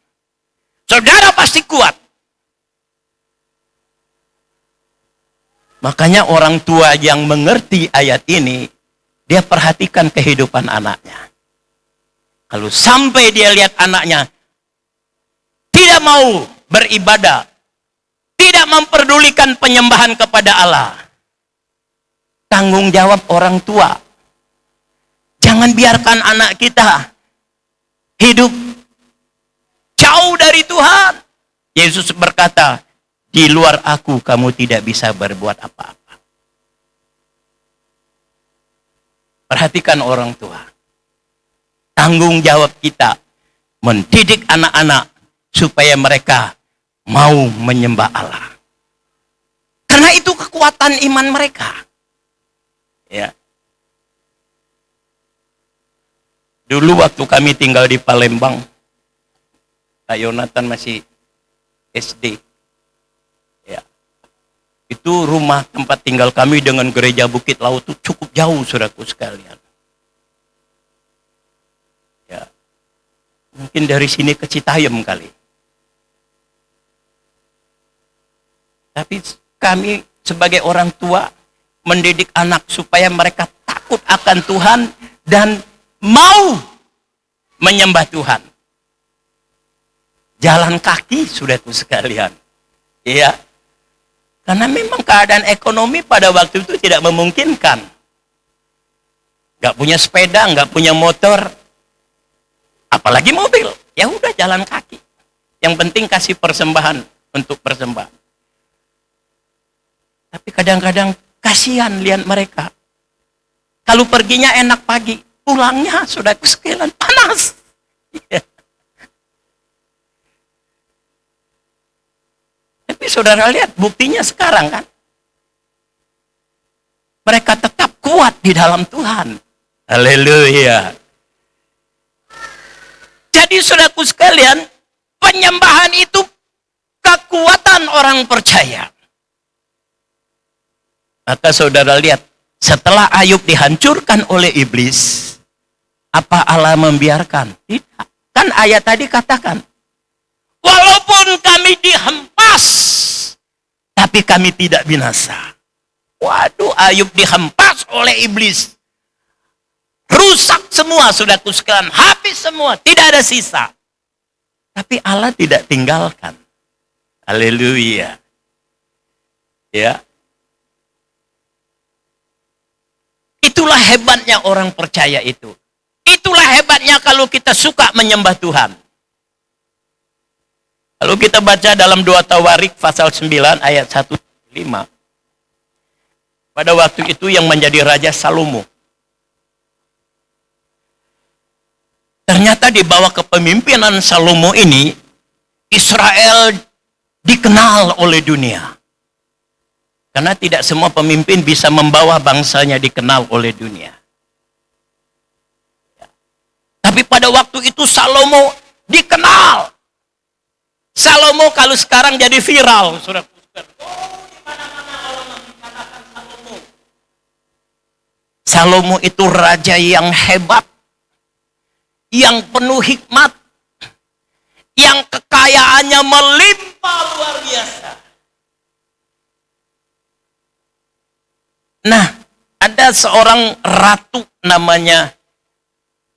Saudara pasti kuat. Makanya orang tua yang mengerti ayat ini, dia perhatikan kehidupan anaknya. Kalau sampai dia lihat anaknya tidak mau beribadah, tidak memperdulikan penyembahan kepada Allah, tanggung jawab orang tua. Jangan biarkan anak kita hidup jauh dari Tuhan. Yesus berkata, di luar aku kamu tidak bisa berbuat apa-apa. Perhatikan orang tua. Tanggung jawab kita mendidik anak-anak supaya mereka mau menyembah Allah. Karena itu kekuatan iman mereka. Ya. Dulu waktu kami tinggal di Palembang, Pak Yonatan masih SD. Ya. Itu rumah tempat tinggal kami dengan gereja Bukit Laut itu cukup jauh, saudaraku sekalian. Ya. Mungkin dari sini ke Citayam kali. Tapi kami sebagai orang tua mendidik anak supaya mereka takut akan Tuhan dan mau menyembah Tuhan. Jalan kaki, saudaraku sekalian. Iya. Karena memang keadaan ekonomi pada waktu itu tidak memungkinkan. Gak punya sepeda, gak punya motor, apalagi mobil. Ya udah jalan kaki. Yang penting kasih persembahan untuk persembahan. Tapi kadang-kadang kasihan lihat mereka. Kalau perginya enak pagi, pulangnya saudaraku sekalian panas. Tapi saudara lihat buktinya sekarang kan. Mereka tetap kuat di dalam Tuhan. Haleluya. Jadi saudaraku sekalian, penyembahan itu kekuatan orang percaya. Maka saudara lihat, setelah Ayub dihancurkan oleh iblis, apa Allah membiarkan? Tidak. Kan ayat tadi katakan, walaupun kami dihempas, tapi kami tidak binasa. Waduh, Ayub dihempas oleh iblis. Rusak semua, saudaraku sekalian. Habis semua, tidak ada sisa. Tapi Allah tidak tinggalkan. Haleluya. Ya. Itulah hebatnya orang percaya itu. Itulah hebatnya kalau kita suka menyembah Tuhan. Kalau kita baca dalam 2 Tawarik pasal 9 ayat 1-5. Pada waktu itu yang menjadi Raja Salomo. Ternyata di bawah kepemimpinan Salomo ini, Israel dikenal oleh dunia. Karena tidak semua pemimpin bisa membawa bangsanya dikenal oleh dunia. Tapi pada waktu itu Salomo dikenal. Salomo kalau sekarang jadi viral. Saudara. Oh, di mana-mana orang mengatakan Salomo. Salomo itu raja yang hebat. Yang penuh hikmat. Yang kekayaannya melimpah luar biasa. Nah, ada seorang ratu namanya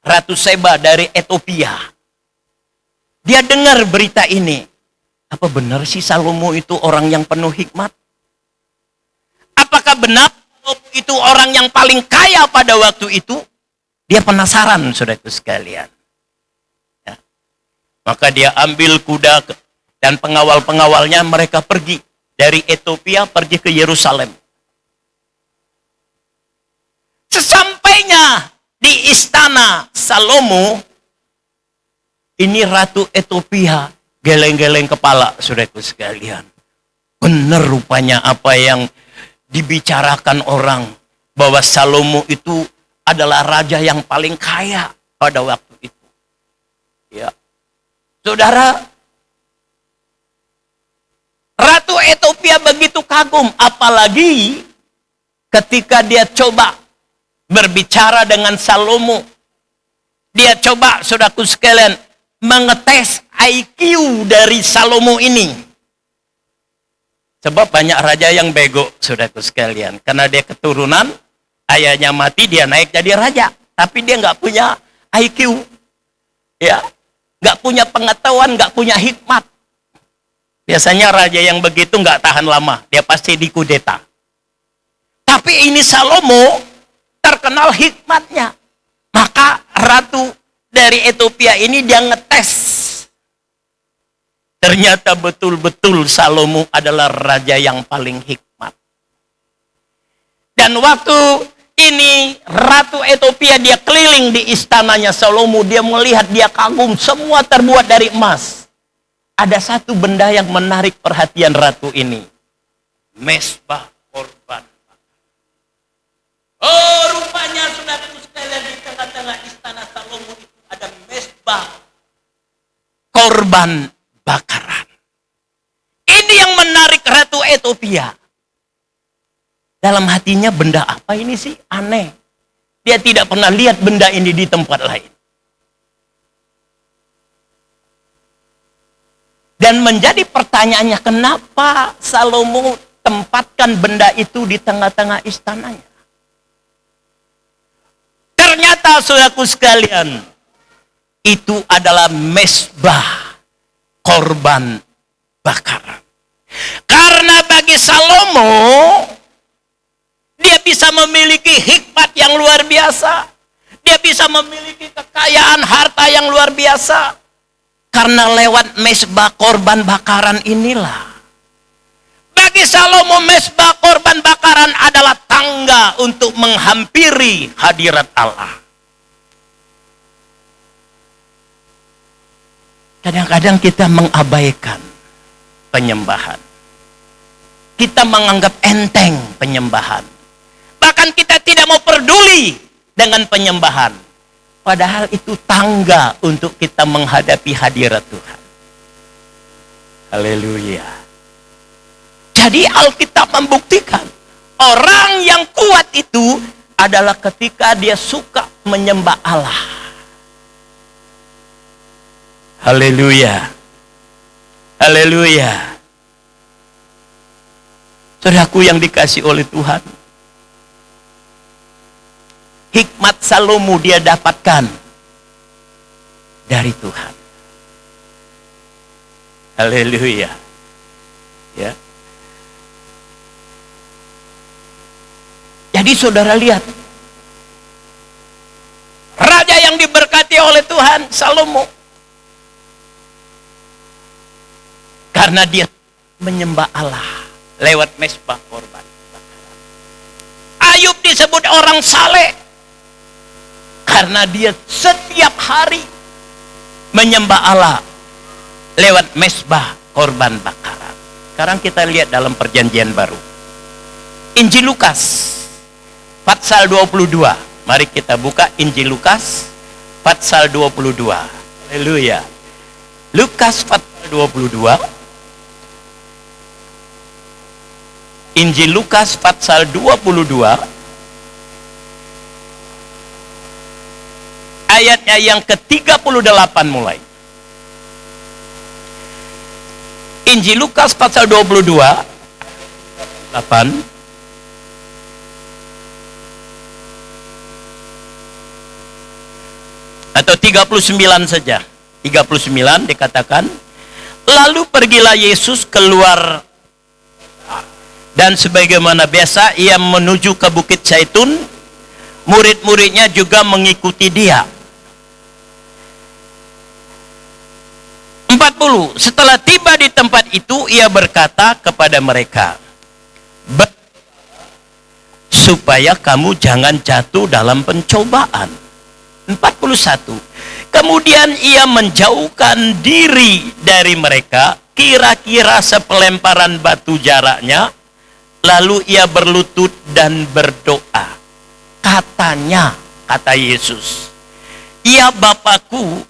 Ratu Seba dari Ethiopia. Dia dengar berita ini. Apa benar sih Salomo itu orang yang penuh hikmat? Apakah benar Salomo itu orang yang paling kaya pada waktu itu? Dia penasaran, saudaraku sekalian. Ya. Maka dia ambil kuda dan pengawal-pengawalnya, mereka pergi dari Ethiopia pergi ke Yerusalem. Sesampainya di istana Salomo, ini Ratu Ethiopia geleng-geleng kepala, saudaraku sekalian. Benar rupanya apa yang dibicarakan orang, bahwa Salomo itu adalah raja yang paling kaya pada waktu itu. Ya. Saudara, Ratu Ethiopia begitu kagum, apalagi ketika dia coba berbicara dengan Salomo. Dia coba, saudaraku sekalian, mengetes IQ dari Salomo ini. Sebab banyak raja yang bego, saudaraku sekalian. Karena dia keturunan, ayahnya mati, dia naik jadi raja. Tapi dia nggak punya IQ. Ya, nggak punya pengetahuan, nggak punya hikmat. Biasanya raja yang begitu nggak tahan lama, dia pasti dikudeta. Tapi ini Salomo terkenal hikmatnya. Maka ratu dari Ethiopia ini dia ngetes. Ternyata betul-betul Salomo adalah raja yang paling hikmat. Dan waktu ini Ratu Ethiopia dia keliling di istananya Salomo, dia melihat, dia kagum, semua terbuat dari emas. Ada satu benda yang menarik perhatian ratu ini. Mezbah korban. Oh, rupanya saudaraku sekalian, di tengah-tengah istana Salomo itu ada mezbah korban bakaran. Ini yang menarik Ratu Ethiopia. Dalam hatinya, benda apa ini sih? Aneh. Dia tidak pernah lihat benda ini di tempat lain. Dan menjadi pertanyaannya, kenapa Salomo tempatkan benda itu di tengah-tengah istananya? Ternyata saudaraku sekalian, itu adalah mezbah korban bakaran. Karena bagi Salomo, dia bisa memiliki hikmat yang luar biasa. Dia bisa memiliki kekayaan harta yang luar biasa. Karena lewat mezbah korban bakaran inilah. Bagi Salomo, mezbah korban bakaran adalah tangga untuk menghampiri hadirat Allah. Kadang-kadang kita mengabaikan penyembahan. Kita menganggap enteng penyembahan. Bahkan kita tidak mau peduli dengan penyembahan. Padahal itu tangga untuk kita menghadapi hadirat Tuhan. Haleluya. Jadi Alkitab membuktikan, orang yang kuat itu adalah ketika dia suka menyembah Allah. Haleluya. Haleluya. Saudaraku yang dikasih oleh Tuhan, hikmat Salomo dia dapatkan dari Tuhan. Haleluya. Ya. Jadi saudara lihat, raja yang diberkati oleh Tuhan, Salomo, karena dia menyembah Allah lewat mezbah korban. Ayub disebut orang saleh karena dia setiap hari menyembah Allah lewat mezbah korban bakaran. Sekarang kita lihat dalam perjanjian baru. Injil Lukas pasal 22. Mari kita buka Injil Lukas pasal 22. Haleluya. Lukas pasal 22. Injil Lukas pasal 22. Ayatnya yang ke-38 mulai. Injil Lukas pasal 22 8. Atau 39 saja. 39 dikatakan, lalu pergilah Yesus keluar, dan sebagaimana biasa ia menuju ke Bukit Zaitun. Murid-muridnya juga mengikuti dia. Setelah tiba di tempat itu, ia berkata kepada mereka, supaya kamu jangan jatuh dalam pencobaan. 41. Kemudian ia menjauhkan diri dari mereka, kira-kira sepelemparan batu jaraknya, lalu ia berlutut dan berdoa. Katanya, kata Yesus, "Ya Bapakku,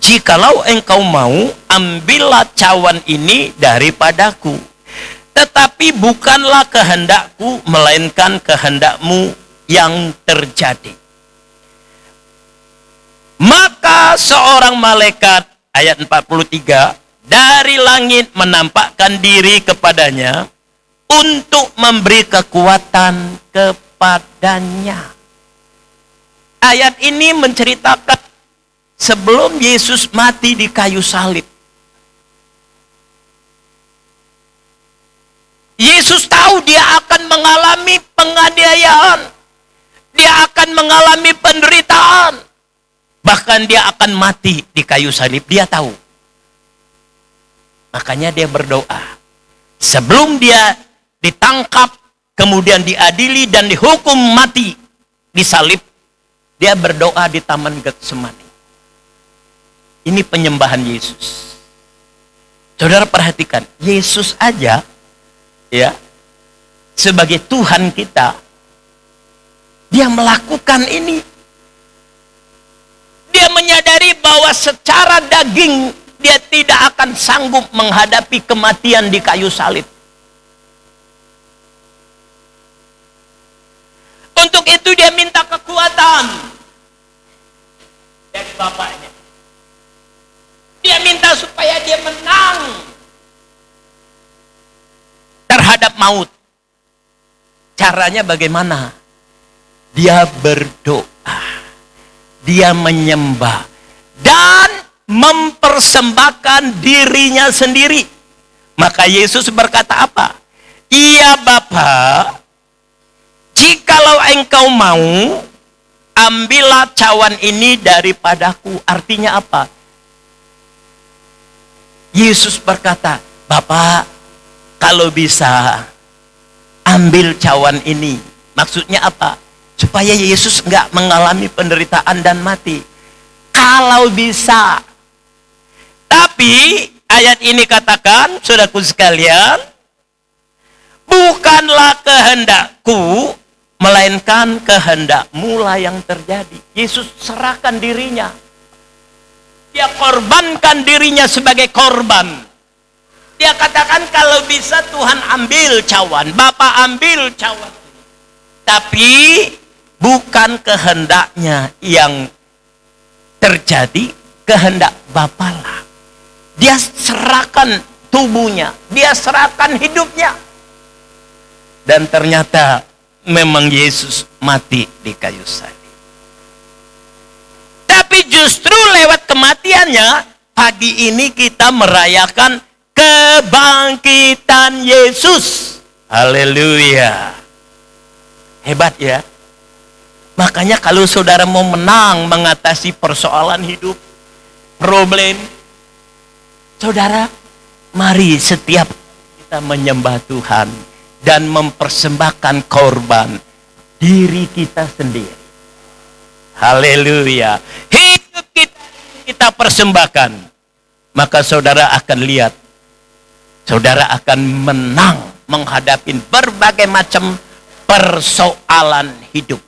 jikalau engkau mau, ambillah cawan ini daripadaku. Tetapi bukanlah kehendakku, melainkan kehendakmu yang terjadi." Maka seorang malaikat, ayat 43, dari langit menampakkan diri kepadanya untuk memberi kekuatan kepadanya. Ayat ini menceritakan sebelum Yesus mati di kayu salib. Yesus tahu dia akan mengalami penganiayaan. Dia akan mengalami penderitaan. Bahkan dia akan mati di kayu salib. Dia tahu. Makanya dia berdoa. Sebelum dia ditangkap, kemudian diadili dan dihukum mati di salib, dia berdoa di Taman Getsemani. Ini penyembahan Yesus. Saudara perhatikan, Yesus aja ya sebagai Tuhan kita, dia melakukan ini. Dia menyadari bahwa secara daging dia tidak akan sanggup menghadapi kematian di kayu salib. Untuk itu dia minta kekuatan dari Bapaknya. Dia minta supaya dia menang terhadap maut. Caranya bagaimana? Dia berdoa. Dia menyembah dan mempersembahkan dirinya sendiri. Maka Yesus berkata apa? "Iya Bapa, jikalau engkau mau, ambillah cawan ini daripadaku." Artinya apa? Yesus berkata, "Bapa, kalau bisa ambil cawan ini." Maksudnya apa? Supaya Yesus enggak mengalami penderitaan dan mati. Kalau bisa. Tapi ayat ini katakan, saudaraku sekalian, bukanlah kehendakku, melainkan kehendakmu lah yang terjadi. Yesus serahkan dirinya. Dia korbankan dirinya sebagai korban. Dia katakan, kalau bisa Tuhan ambil cawan, Bapa ambil cawan. Tapi bukan kehendaknya yang terjadi, kehendak Bapa lah. Dia serahkan tubuhnya, dia serahkan hidupnya. Dan ternyata memang Yesus mati di kayu salib. Tapi justru lewat kematiannya, pagi ini kita merayakan kebangkitan Yesus. Haleluya. Hebat ya. Makanya kalau saudara mau menang mengatasi persoalan hidup, problem, saudara, mari setiap kita menyembah Tuhan dan mempersembahkan korban diri kita sendiri. Haleluya. Hidup kita persembahkan, maka saudara akan lihat, saudara akan menang menghadapi berbagai macam persoalan hidup.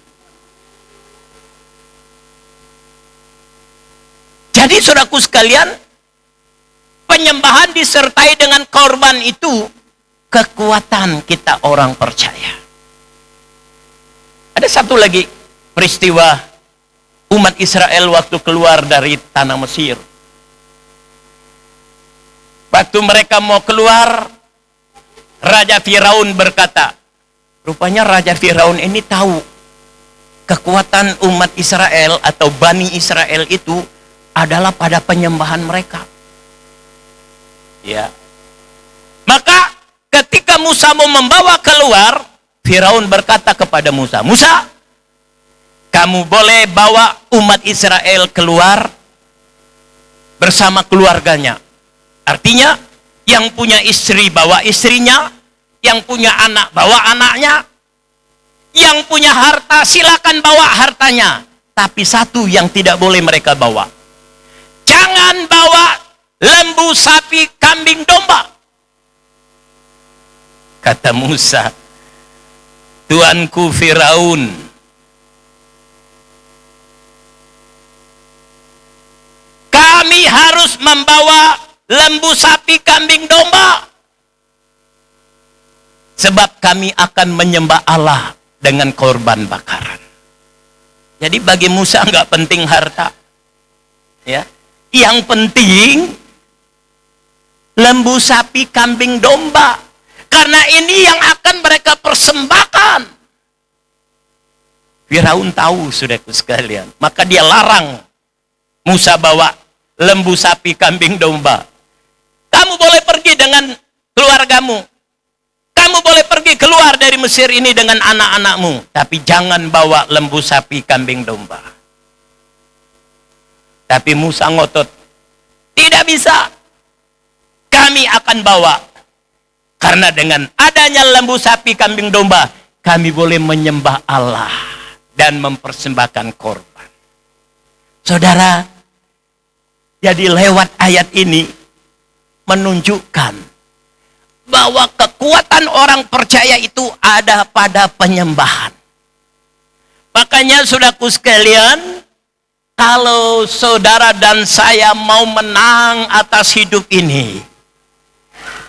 Jadi saudaraku sekalian, penyembahan disertai dengan korban itu kekuatan kita orang percaya. Ada satu lagi peristiwa umat Israel waktu keluar dari tanah Mesir. Waktu mereka mau keluar, Raja Firaun berkata, rupanya Raja Firaun ini tahu kekuatan umat Israel atau Bani Israel itu adalah pada penyembahan mereka. Ya. Maka ketika Musa mau membawa keluar, Firaun berkata kepada Musa, "Musa, kamu boleh bawa umat Israel keluar bersama keluarganya. Artinya, yang punya istri bawa istrinya, yang punya anak bawa anaknya, yang punya harta silakan bawa hartanya. Tapi satu yang tidak boleh mereka bawa. Jangan bawa lembu, sapi, kambing, domba. Kata Musa, Tuanku Firaun, kami harus membawa lembu, sapi, kambing, domba. Sebab kami akan menyembah Allah dengan korban bakaran. Jadi bagi Musa nggak penting harta. Ya. Yang penting lembu, sapi, kambing, domba. Karena ini yang akan mereka persembahkan. Firaun tahu, saudaraku sekalian. Maka dia larang Musa bawa lembu, sapi, kambing, domba. Kamu boleh pergi dengan keluargamu. Kamu boleh pergi keluar dari Mesir ini dengan anak-anakmu. Tapi jangan bawa lembu, sapi, kambing, domba. Tapi Musa ngotot. Tidak bisa. Kami akan bawa. Karena dengan adanya lembu, sapi, kambing, domba, kami boleh menyembah Allah dan mempersembahkan korban. Saudara, jadi lewat ayat ini menunjukkan bahwa kekuatan orang percaya itu ada pada penyembahan. Makanya saudaraku sekalian, kalau saudara dan saya mau menang atas hidup ini,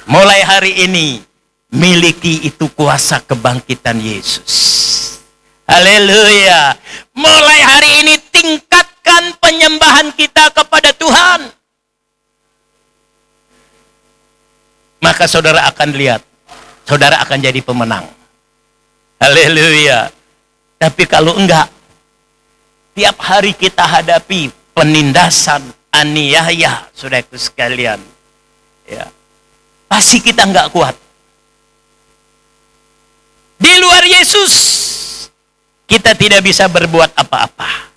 mulai hari ini miliki itu kuasa kebangkitan Yesus. Haleluya. Mulai hari ini tingkatkan penyembahan kita kepada Tuhan. Maka saudara akan lihat, saudara akan jadi pemenang. Haleluya. Tapi kalau enggak, tiap hari kita hadapi penindasan, aniaya, saudaraku sekalian. Ya. Pasti kita enggak kuat. Di luar Yesus, kita tidak bisa berbuat apa-apa.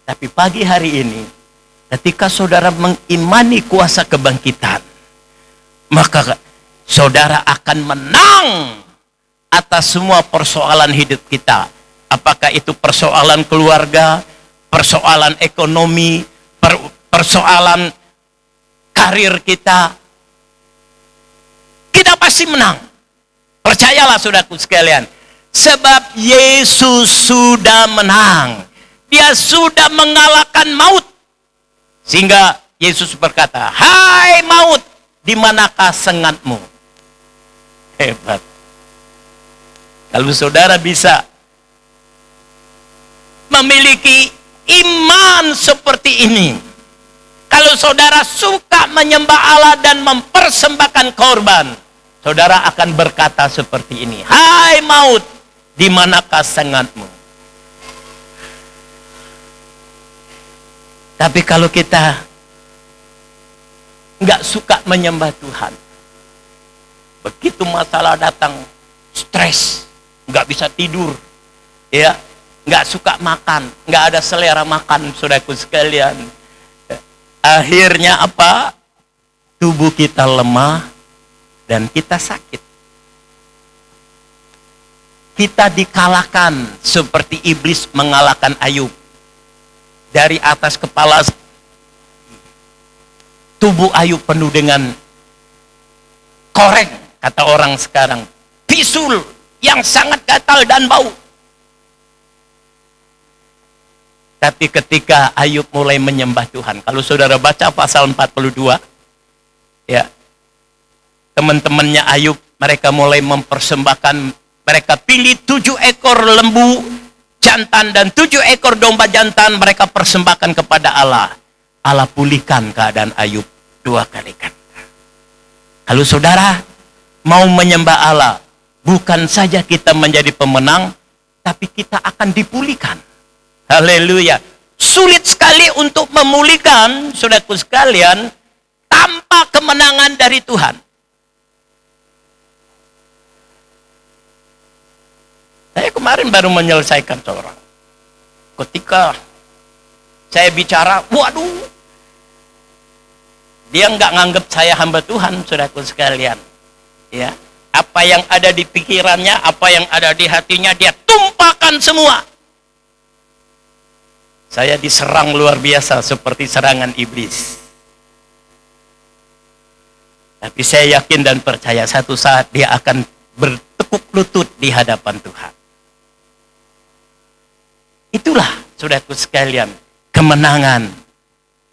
Tapi pagi hari ini, ketika saudara mengimani kuasa kebangkitan, maka saudara akan menang atas semua persoalan hidup kita. Apakah itu persoalan keluarga, persoalan ekonomi, persoalan karir kita. Kita pasti menang. Percayalah saudaraku sekalian. Sebab Yesus sudah menang. Dia sudah mengalahkan maut. Sehingga Yesus berkata, "Hai maut, di manakah sengatmu?" Hebat. Kalau saudara bisa memiliki iman seperti ini, kalau saudara suka menyembah Allah dan mempersembahkan korban, saudara akan berkata seperti ini, "Hai maut, di manakah sengatmu?" Tapi kalau kita nggak suka menyembah Tuhan, begitu masalah datang, stres, nggak bisa tidur, ya, nggak suka makan, nggak ada selera makan, saudaraku sekalian. Akhirnya apa? Tubuh kita lemah dan kita sakit. Kita dikalahkan seperti iblis mengalahkan Ayub. Dari atas kepala tubuh Ayub penuh dengan koreng, kata orang sekarang, bisul yang sangat gatal dan bau. Tapi ketika Ayub mulai menyembah Tuhan, kalau saudara baca pasal 42, ya, teman-temannya Ayub, mereka mulai mempersembahkan, mereka pilih 7 ekor lembu jantan dan 7 ekor domba jantan, mereka persembahkan kepada Allah. Allah pulihkan keadaan Ayub 2 kali ganda. Kalau saudara mau menyembah Allah, bukan saja kita menjadi pemenang, tapi kita akan dipulihkan. Haleluya. Sulit sekali untuk memulihkan, saudaraku sekalian, tanpa kemenangan dari Tuhan. Saya kemarin baru menyelesaikan seorang. Ketika saya bicara, waduh, Dia nggak nganggap saya hamba Tuhan, saudaraku sekalian. Ya, apa yang ada di pikirannya, apa yang ada di hatinya, dia tumpahkan semua. Saya diserang luar biasa seperti serangan iblis. Tapi saya yakin dan percaya satu saat dia akan bertekuk lutut di hadapan Tuhan. Itulah, saudaraku sekalian, kemenangan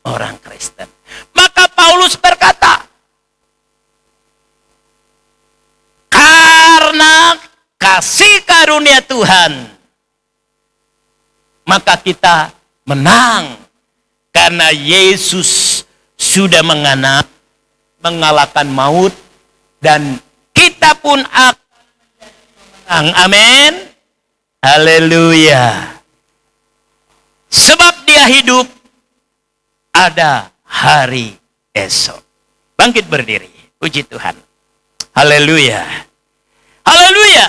orang Kristen. Maka Paulus berkata, karena kasih karunia Tuhan, maka kita menang. Karena Yesus sudah mengalahkan maut, dan kita pun akan menang. Amin. Haleluya. Sebab dia hidup, ada hari esok. Bangkit berdiri. Puji Tuhan. Haleluya. Haleluya.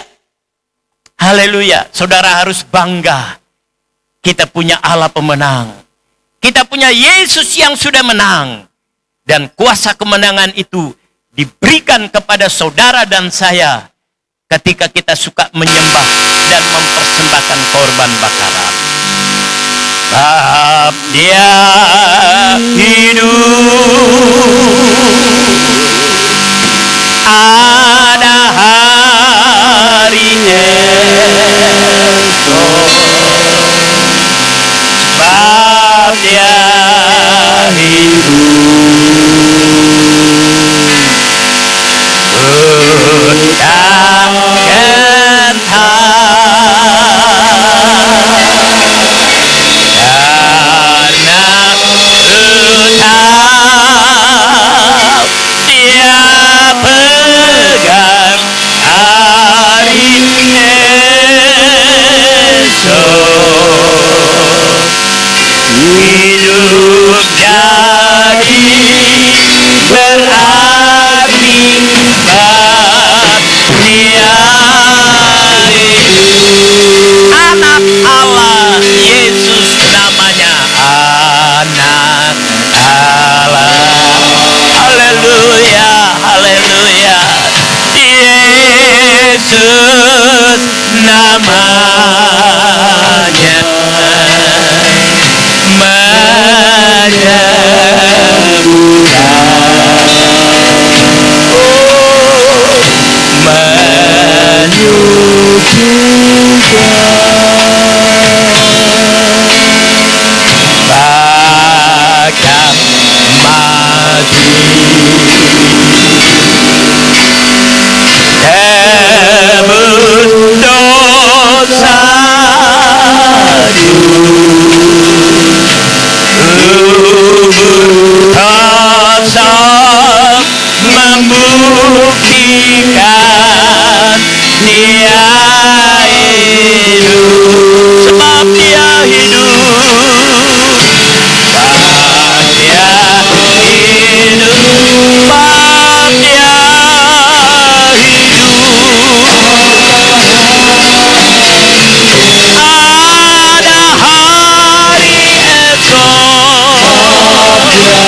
Haleluya. Saudara harus bangga. Kita punya Allah pemenang. Kita punya Yesus yang sudah menang. Dan kuasa kemenangan itu diberikan kepada saudara dan saya ketika kita suka menyembah dan mempersembahkan korban bakaran. Sebab dia hidup, ada hari esok. Sebab dia hidup, takkan dia pegang hari esok. Hidup jadi berarti sebab dia hidup. Anak Allah, Yesus namanya, anak Allah. Haleluya, haleluya. Yesus namanya, tebus dosa kosong membuktikan dia hidup. Sebab dia hidup, sebab dia hidup, sebab dia hidup. Ada hari esok.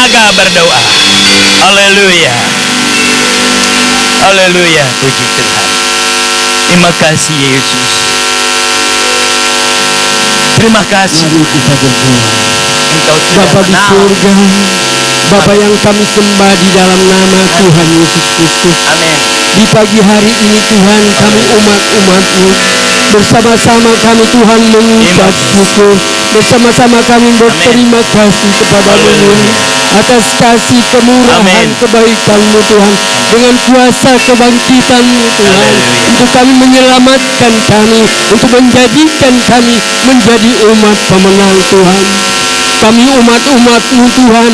tenaga berdoa. Haleluya. Haleluya, puji Tuhan. Terima kasih Yesus. Terima kasih. Mari kita berdoa. Engkau sudah Bapa di menang. surga, Bapa yang kami sembah di dalam nama Tuhan Yesus Kristus. Amin. Di pagi hari ini Tuhan, kami umat-umat-Mu bersama-sama kami Tuhan mengucap syukur, bersama-sama kami berterima kasih kepada-Mu Tuhan atas kasih kemurahan Amin. kebaikan-Mu Tuhan, dengan kuasa kebangkitan-Mu Tuhan, Haleluya. untuk kami menyelamatkan kami, untuk menjadikan kami menjadi umat pemenang Tuhan. Kami umat-umat-Mu Tuhan,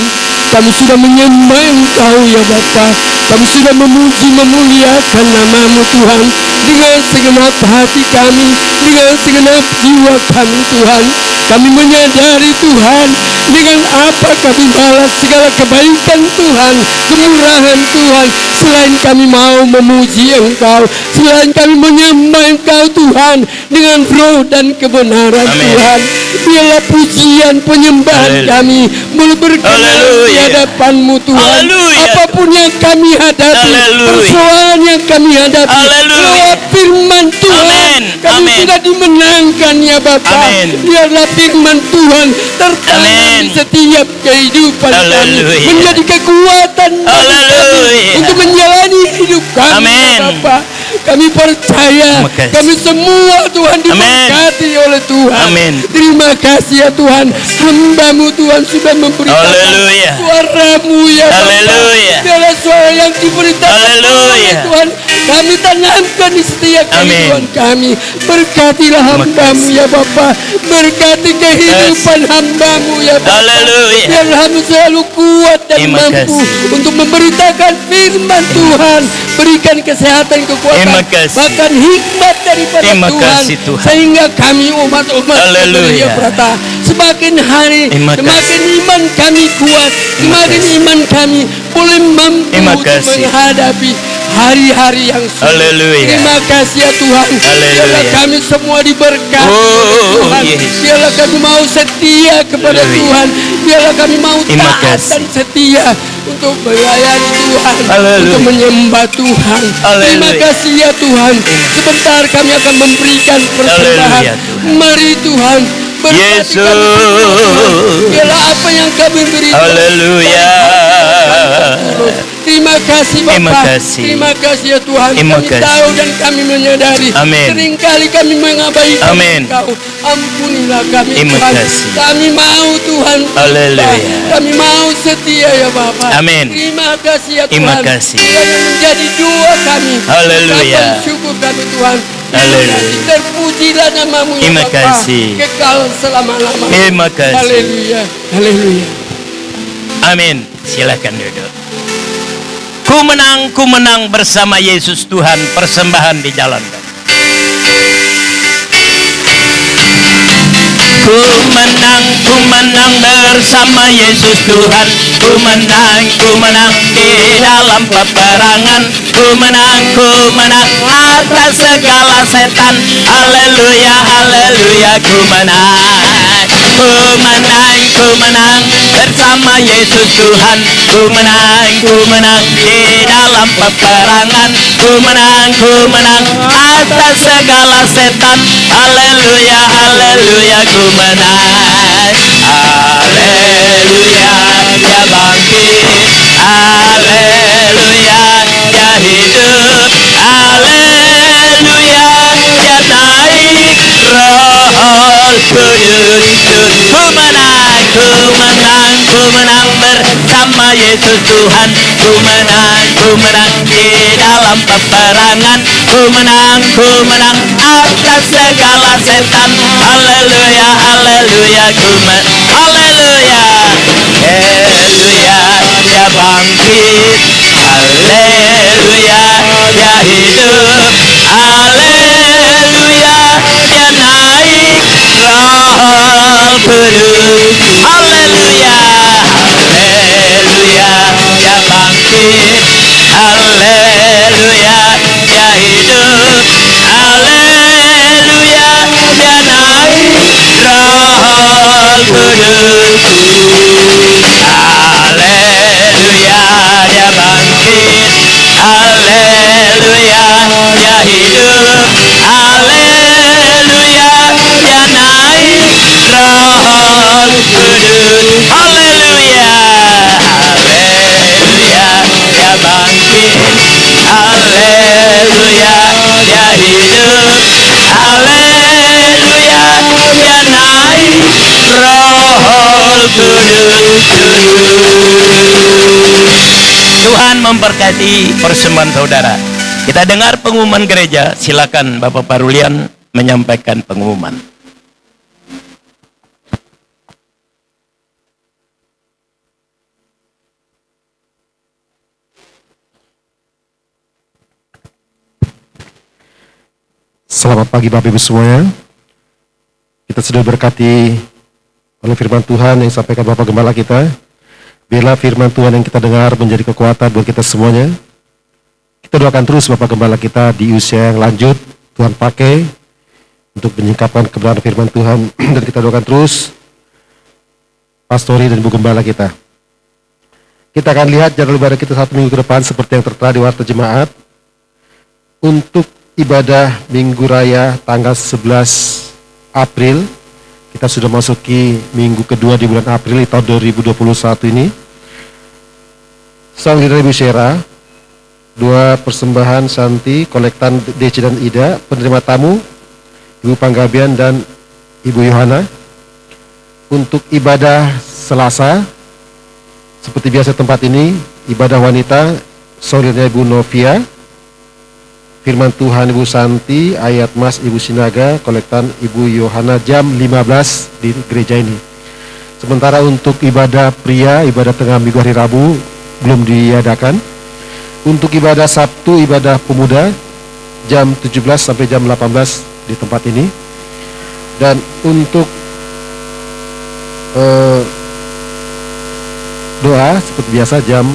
kami sudah menyembah Engkau ya Bapa. Kami sudah memuji memuliakan nama-Mu Tuhan dengan segenap hati kami, dengan segenap jiwa kami Tuhan. Kami menyadari Tuhan, dengan apa kami balas segala kebaikan Tuhan, kemurahan Tuhan, selain kami mau memuji Engkau, selain kami menyembah Engkau Tuhan dengan roh dan kebenaran. Amin. Tuhan, biarlah pujian penyembahan Haleluya. kami boleh berkenan di Haleluya. hadapan-Mu Tuhan. Haleluya. Apapun yang kami hadapi, Haleluya. persoalan yang kami hadapi, Haleluya. lewat firman Tuhan, Amin. kami Amin. sudah dimenangkan ya Bapa. Amin. Biarlah firman Tuhan tertanam Amin. di setiap kehidupan kami, Haleluya. menjadi kekuatan bagi kami Haleluya. untuk menjalani hidup kami Amin. ya Bapa. Kami percaya, Terima kasih. kami semua Tuhan diberkati oleh Tuhan. Amin. Terima kasih ya Tuhan, hamba-Mu Tuhan sudah memberitakan Haleluya. suara-Mu ya Bapa. Haleluya. Biarlah suara yang diberitakan Haleluya. oleh Tuhan, kami tanamkan di setiap Amin. kehidupan kami. Berkatilah hamba-Mu ya Bapa, berkati kehidupan hamba-Mu ya Bapa. Haleluya. Biarlah hamba selalu kuat dan Terima mampu kasih. untuk memberitakan firman Tuhan. Berikan kesehatan, kekuatan, Terima kasih. bahkan hikmat daripada Terima Tuhan, kasih, Tuhan. sehingga kami umat-umat Haleluya. berkata, semakin hari Terima semakin iman kami kuat, semakin kasih. iman kami boleh mampu Terima untuk kasih. menghadapi hari-hari yang sulit. Haleluya. Terima kasih ya Tuhan. Haleluya. Biarlah kami semua diberkati Oh, oleh Tuhan. yes. Biarlah kami mau setia kepada Haleluya. Tuhan. Biarlah kami mau Terima taat kasih. dan setia untuk melayani Tuhan, Haleluya. untuk menyembah Tuhan. Haleluya. Terima kasih ya Tuhan. Sebentar kami akan memberikan persembahan. Haleluya, Tuhan. Mari Tuhan, berkati Yesus. kami semua, Tuhan. Biarlah apa yang kami beri Haleluya. Terima kasih Bapa. Terima kasih. Terima kasih ya Tuhan. Terima Kami kasih. tahu dan kami menyadari. Amin. Seringkali kami mengabaikan Amin. Engkau. Ampunilah kami Terima Tuhan. kasih. Kami mau Tuhan. Haleluya. Kami mau setia ya Bapa. Amin. Terima kasih ya Terima Tuhan. kasih. Yang menjadi doa kami. Haleluya. Ucapan syukur kami Tuhan. Haleluya. Terpujilah namamu ya Terima Bapa. kasih. Kekal selama-lamanya. Terima kasih. Haleluya. Haleluya. Amin. Silakan duduk. Ku menang bersama Yesus Tuhan, persembahan dijalankan. Ku menang bersama Yesus Tuhan. Ku menang di dalam peperangan. Ku menang atas segala setan. Haleluya, haleluya, ku menang bersama Yesus Tuhan. Ku menang di dalam peperangan. Ku menang atas segala setan. Haleluya, haleluya, ku menang. Haleluya, dia bangkit. Haleluya, dia hidup. Haleluya, dia naik. Roh Kudus. Ku menang bersama Yesus Tuhan. Ku menang di dalam peperangan. Ku menang atas segala setan. Haleluya, haleluya, haleluya, haleluya, dia bangkit. Haleluya, dia hidup. Haleluya, dia naik. Roh Kudus. Haleluya, haleluya, dia bangkit. Haleluya, dia hidup. Haleluya, dia naik. Roh Kudus. Haleluya, kudus. Haleluya, haleluya, dia bangkit. Haleluya, dia hidup. Haleluya, dia naik. Roh Kudus turun. Tuhan memberkati persembahan saudara. Kita dengar pengumuman gereja. Silakan Bapak Parulian menyampaikan pengumuman. Selamat pagi Bapak Ibu semuanya. Kita sudah berkati oleh firman Tuhan yang disampaikan Bapak Gembala kita. Biarlah firman Tuhan yang kita dengar menjadi kekuatan buat kita semuanya. Kita doakan terus Bapak Gembala kita di usia yang lanjut, Tuhan pakai untuk menyingkapkan kebenaran firman Tuhan. Dan kita doakan terus pastori dan ibu gembala kita. Kita akan lihat jadwal ibadah kita 1 minggu ke depan seperti yang tertera di Warta Jemaat. Untuk ibadah Minggu Raya tanggal 11 April, kita sudah masuki minggu kedua di bulan April di tahun 2021 ini. Sang Leader Ibu Syera, 2 persembahan Santi, kolektan DC dan Ida, penerima tamu Ibu Panggabian dan Ibu Yohana. Untuk ibadah Selasa, seperti biasa tempat ini, ibadah wanita, Saudaranya Ibu Novia, firman Tuhan Ibu Santi, ayat Mas Ibu Sinaga, kolektan Ibu Yohana jam 15 di gereja ini. Sementara untuk ibadah pria, ibadah tengah minggu hari Rabu belum diadakan. Untuk ibadah Sabtu, ibadah pemuda jam 17 sampai jam 18 di tempat ini. Dan untuk doa seperti biasa jam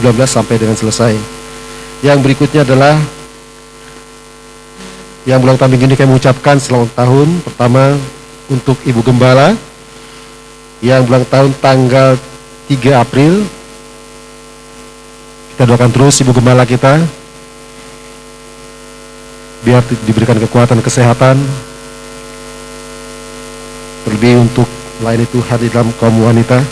19 sampai dengan selesai. Yang berikutnya adalah yang ulang tahun minggu ini kami mengucapkan selamat tahun pertama untuk Ibu Gembala yang ulang tahun tanggal 3 April. Kita doakan terus Ibu Gembala kita biar diberikan kekuatan kesehatan, terlebih untuk melayani Tuhan di dalam kaum wanita.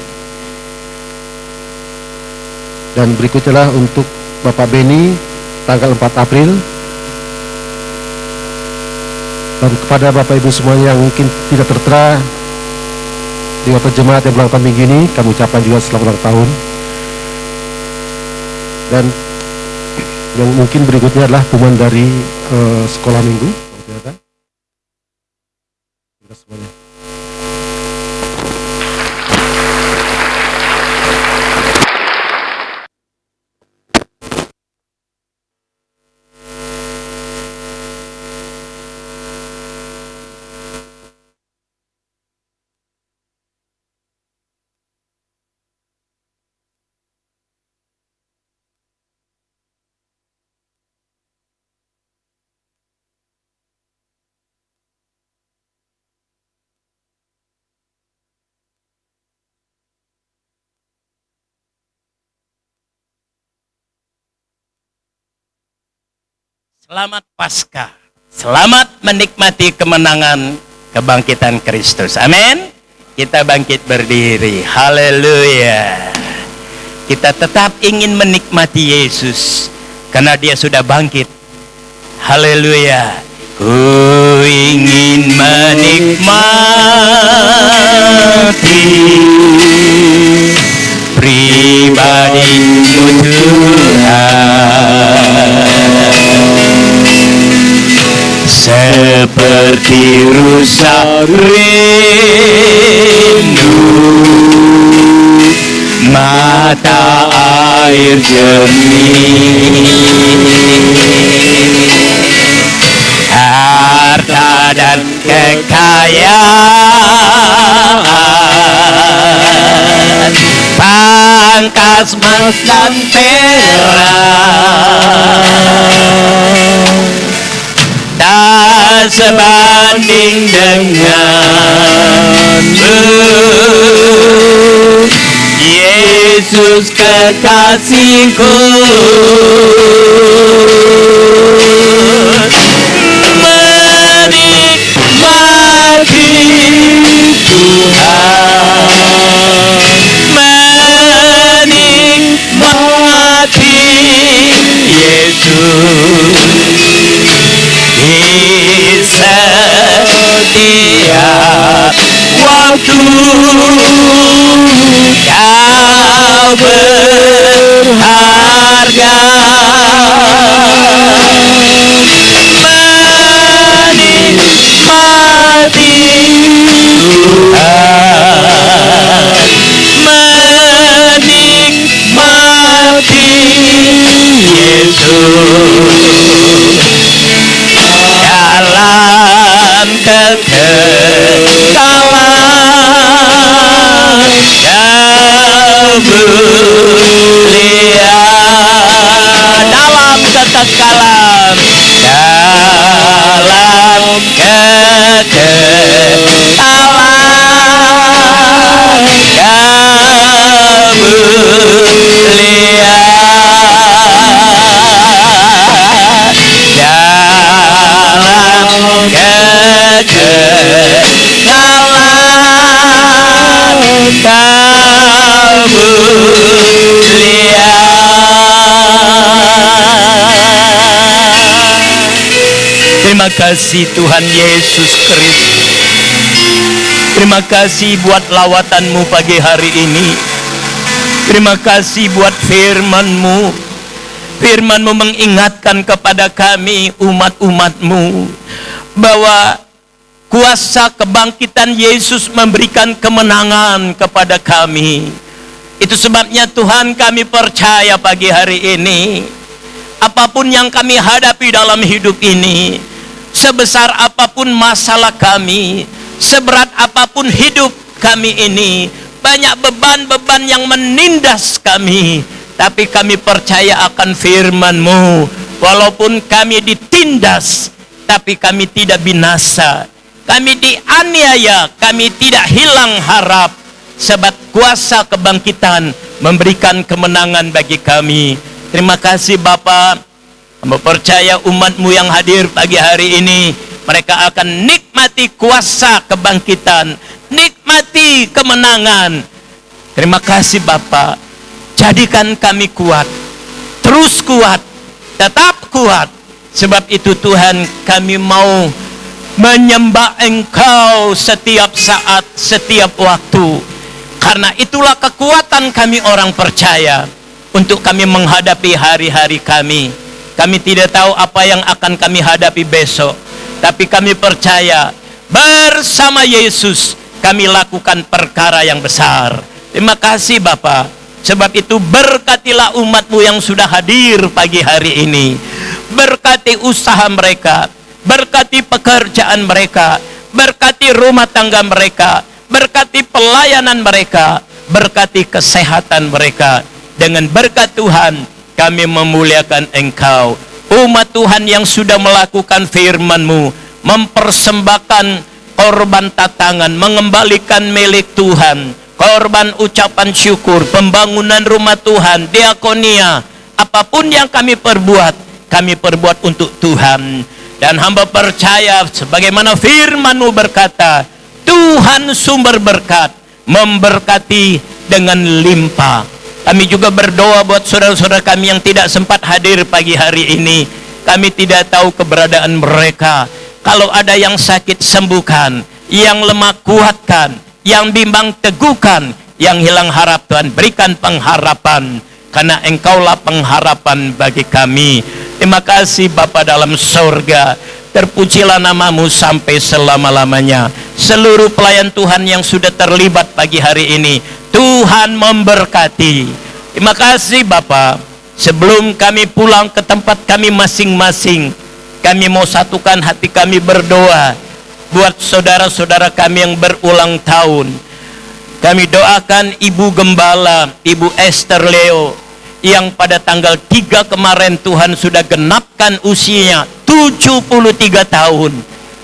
Dan berikutnya lah untuk Bapak Beni tanggal 4 April. Dan kepada Bapak Ibu semuanya yang mungkin tidak tertera di Warta Jemaat yang ulang tahun minggu ini, kami ucapkan juga selamat ulang tahun. Dan yang mungkin berikutnya adalah pengumuman dari sekolah minggu. Terima semuanya. Selamat Paskah. Selamat menikmati kemenangan kebangkitan Kristus. Amin. Kita bangkit berdiri. Haleluya. Kita tetap ingin menikmati Yesus karena Dia sudah bangkit. Haleluya. Ku ingin menikmati pribadi-Mu Tuhan, seperti rusa rindu mata air jernih, harta dan kekayaan, pangkas emas dan perak, tak sebanding denganmu, Yesus kekasihku. Menikmati Tuhan Kau berharga, menikmati menikmati Yesus dalam kekekalan kau mulia, dalam kekekalan, dalam kekekalan kau mulia, dalam kekekalan kau mulia. Terima kasih Tuhan Yesus Kristus. Terima kasih buat lawatanmu pagi hari ini. Terima kasih buat firman-Mu. Firman-Mu mengingatkan kepada kami umat-umat-Mu bahwa kuasa kebangkitan Yesus memberikan kemenangan kepada kami. Itu sebabnya Tuhan, kami percaya pagi hari ini, apapun yang kami hadapi dalam hidup ini, sebesar apapun masalah kami, seberat apapun hidup kami ini, banyak beban-beban yang menindas kami, tapi kami percaya akan firman-Mu. Walaupun kami ditindas, tapi kami tidak binasa. Kami dianiaya, kami tidak hilang harap, sebab kuasa kebangkitan memberikan kemenangan bagi kami. Terima kasih Bapa. Hamba percaya umat-Mu yang hadir pagi hari ini, mereka akan nikmati kuasa kebangkitan, nikmati kemenangan. Terima kasih Bapa. Jadikan kami kuat, terus kuat, tetap kuat. Sebab itu Tuhan, kami mau menyembah Engkau setiap saat, setiap waktu. Karena itulah kekuatan kami orang percaya untuk kami menghadapi hari-hari kami. Kami tidak tahu apa yang akan kami hadapi besok, tapi kami percaya bersama Yesus kami lakukan perkara yang besar. Terima kasih Bapa. Sebab itu berkatilah umat-Mu yang sudah hadir pagi hari ini. Berkati usaha mereka, berkati pekerjaan mereka, berkati rumah tangga mereka, berkati pelayanan mereka, berkati kesehatan mereka. Dengan berkat Tuhan, kami memuliakan Engkau. Umat Tuhan yang sudah melakukan firman-Mu, mempersembahkan korban tatangan, mengembalikan milik Tuhan, korban ucapan syukur, pembangunan rumah Tuhan, diakonia, apapun yang kami perbuat untuk Tuhan. Dan hamba percaya sebagaimana firman-Mu berkata, Tuhan sumber berkat, memberkati dengan limpah. Kami juga berdoa buat saudara-saudara kami yang tidak sempat hadir pagi hari ini. Kami tidak tahu keberadaan mereka. Kalau ada yang sakit, sembuhkan, yang lemah kuatkan, yang bimbang teguhkan, yang hilang harap Tuhan berikan pengharapan, karena Engkaulah pengharapan bagi kami. Terima kasih Bapa dalam sorga. Terpujilah nama-Mu sampai selama-lamanya. Seluruh pelayan Tuhan yang sudah terlibat pagi hari ini, Tuhan memberkati. Terima kasih Bapa. Sebelum kami pulang ke tempat kami masing-masing, kami mau satukan hati kami berdoa buat saudara-saudara kami yang berulang tahun. Kami doakan Ibu Gembala, Ibu Esther Leo, yang pada tanggal 3 kemarin Tuhan sudah genapkan usianya 73 tahun.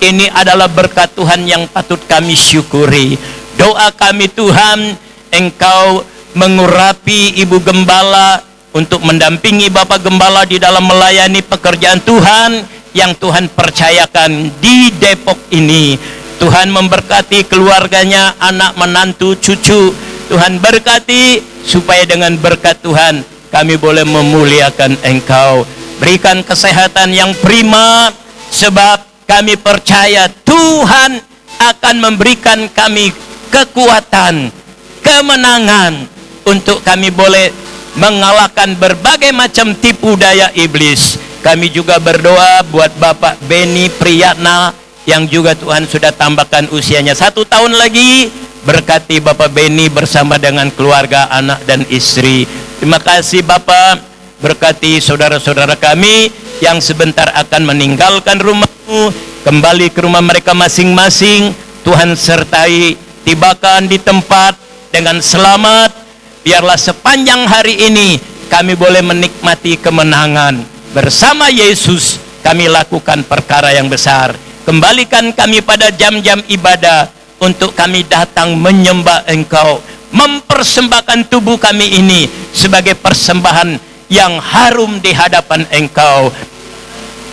Ini adalah berkat Tuhan yang patut kami syukuri. Doa kami Tuhan, Engkau mengurapi Ibu Gembala untuk mendampingi Bapak Gembala di dalam melayani pekerjaan Tuhan yang Tuhan percayakan di Depok ini. Tuhan memberkati keluarganya, anak, menantu, cucu. Tuhan berkati supaya dengan berkat Tuhan kami boleh memuliakan Engkau. Berikan kesehatan yang prima, sebab kami percaya Tuhan akan memberikan kami kekuatan, kemenangan untuk kami boleh mengalahkan berbagai macam tipu daya iblis. Kami juga berdoa buat Bapak Beni Priyatna yang juga Tuhan sudah tambahkan usianya 1 tahun lagi. Berkati Bapak Beni bersama dengan keluarga, anak dan istri. Terima kasih Bapak, berkati saudara-saudara kami yang sebentar akan meninggalkan rumahmu, kembali ke rumah mereka masing-masing. Tuhan sertai, tibakan di tempat dengan selamat. Biarlah sepanjang hari ini kami boleh menikmati kemenangan. Bersama Yesus kami lakukan perkara yang besar. Kembalikan kami pada jam-jam ibadah untuk kami datang menyembah Engkau, mempersembahkan tubuh kami ini sebagai persembahan yang harum di hadapan Engkau.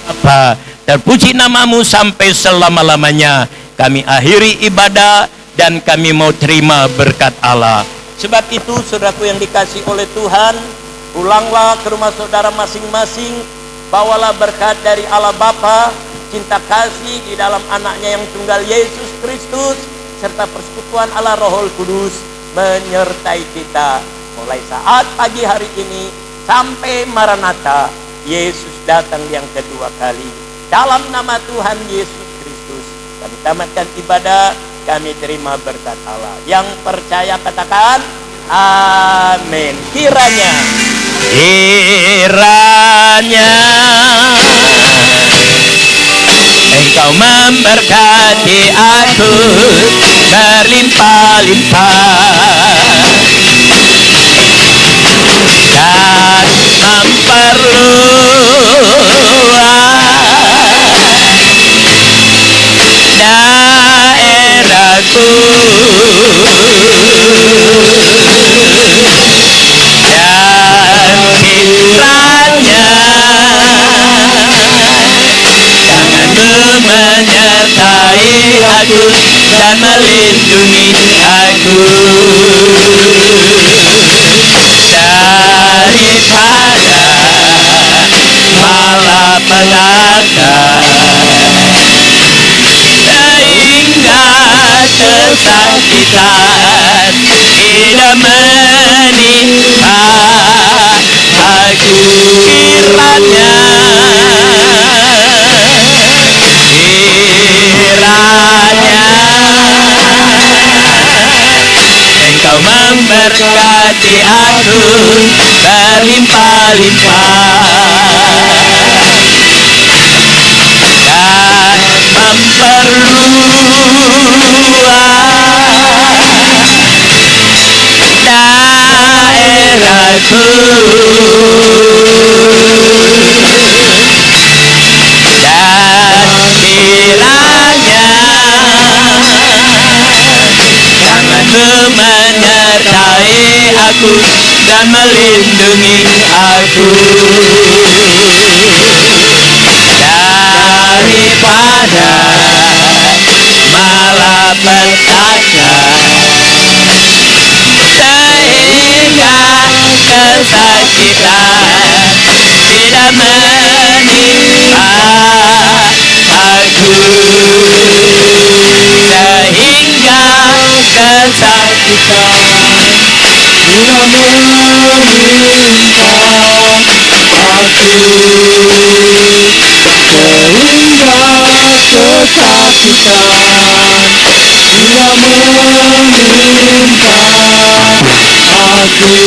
Bapa, terpuji namamu sampai selama-lamanya. Kami akhiri ibadah dan kami mau terima berkat Allah. Sebab itu saudaraku yang dikasih oleh Tuhan, pulanglah ke rumah saudara masing-masing, bawalah berkat dari Allah Bapa, cinta kasih di dalam anaknya yang tunggal Yesus Kristus, serta persekutuan Allah Roh Kudus menyertai kita mulai saat pagi hari ini sampai Maranatha, Yesus datang yang kedua kali. Dalam nama Tuhan Yesus Kristus kami tamatkan ibadah, kami terima berkat Allah. Yang percaya katakan amin. Kiranya Engkau memberkati aku berlimpah-limpah dan daerahku, dan kiranya tanganmu menyertai aku dan melindungi aku daripada malapetaka, sehingga kesakitan tidak menimpa aku. Kiranya Engkau memberkati aku berlimpah-limpah dan memperluas daerahku, dan kiranya tanganmu menyertai aku dan melindungi aku daripada malapetaka, sehingga kesakitan tidak menimpa aku, sehingga kesakitan tidak menimpa aku, sehingga kesakitan tidak menimpa aku.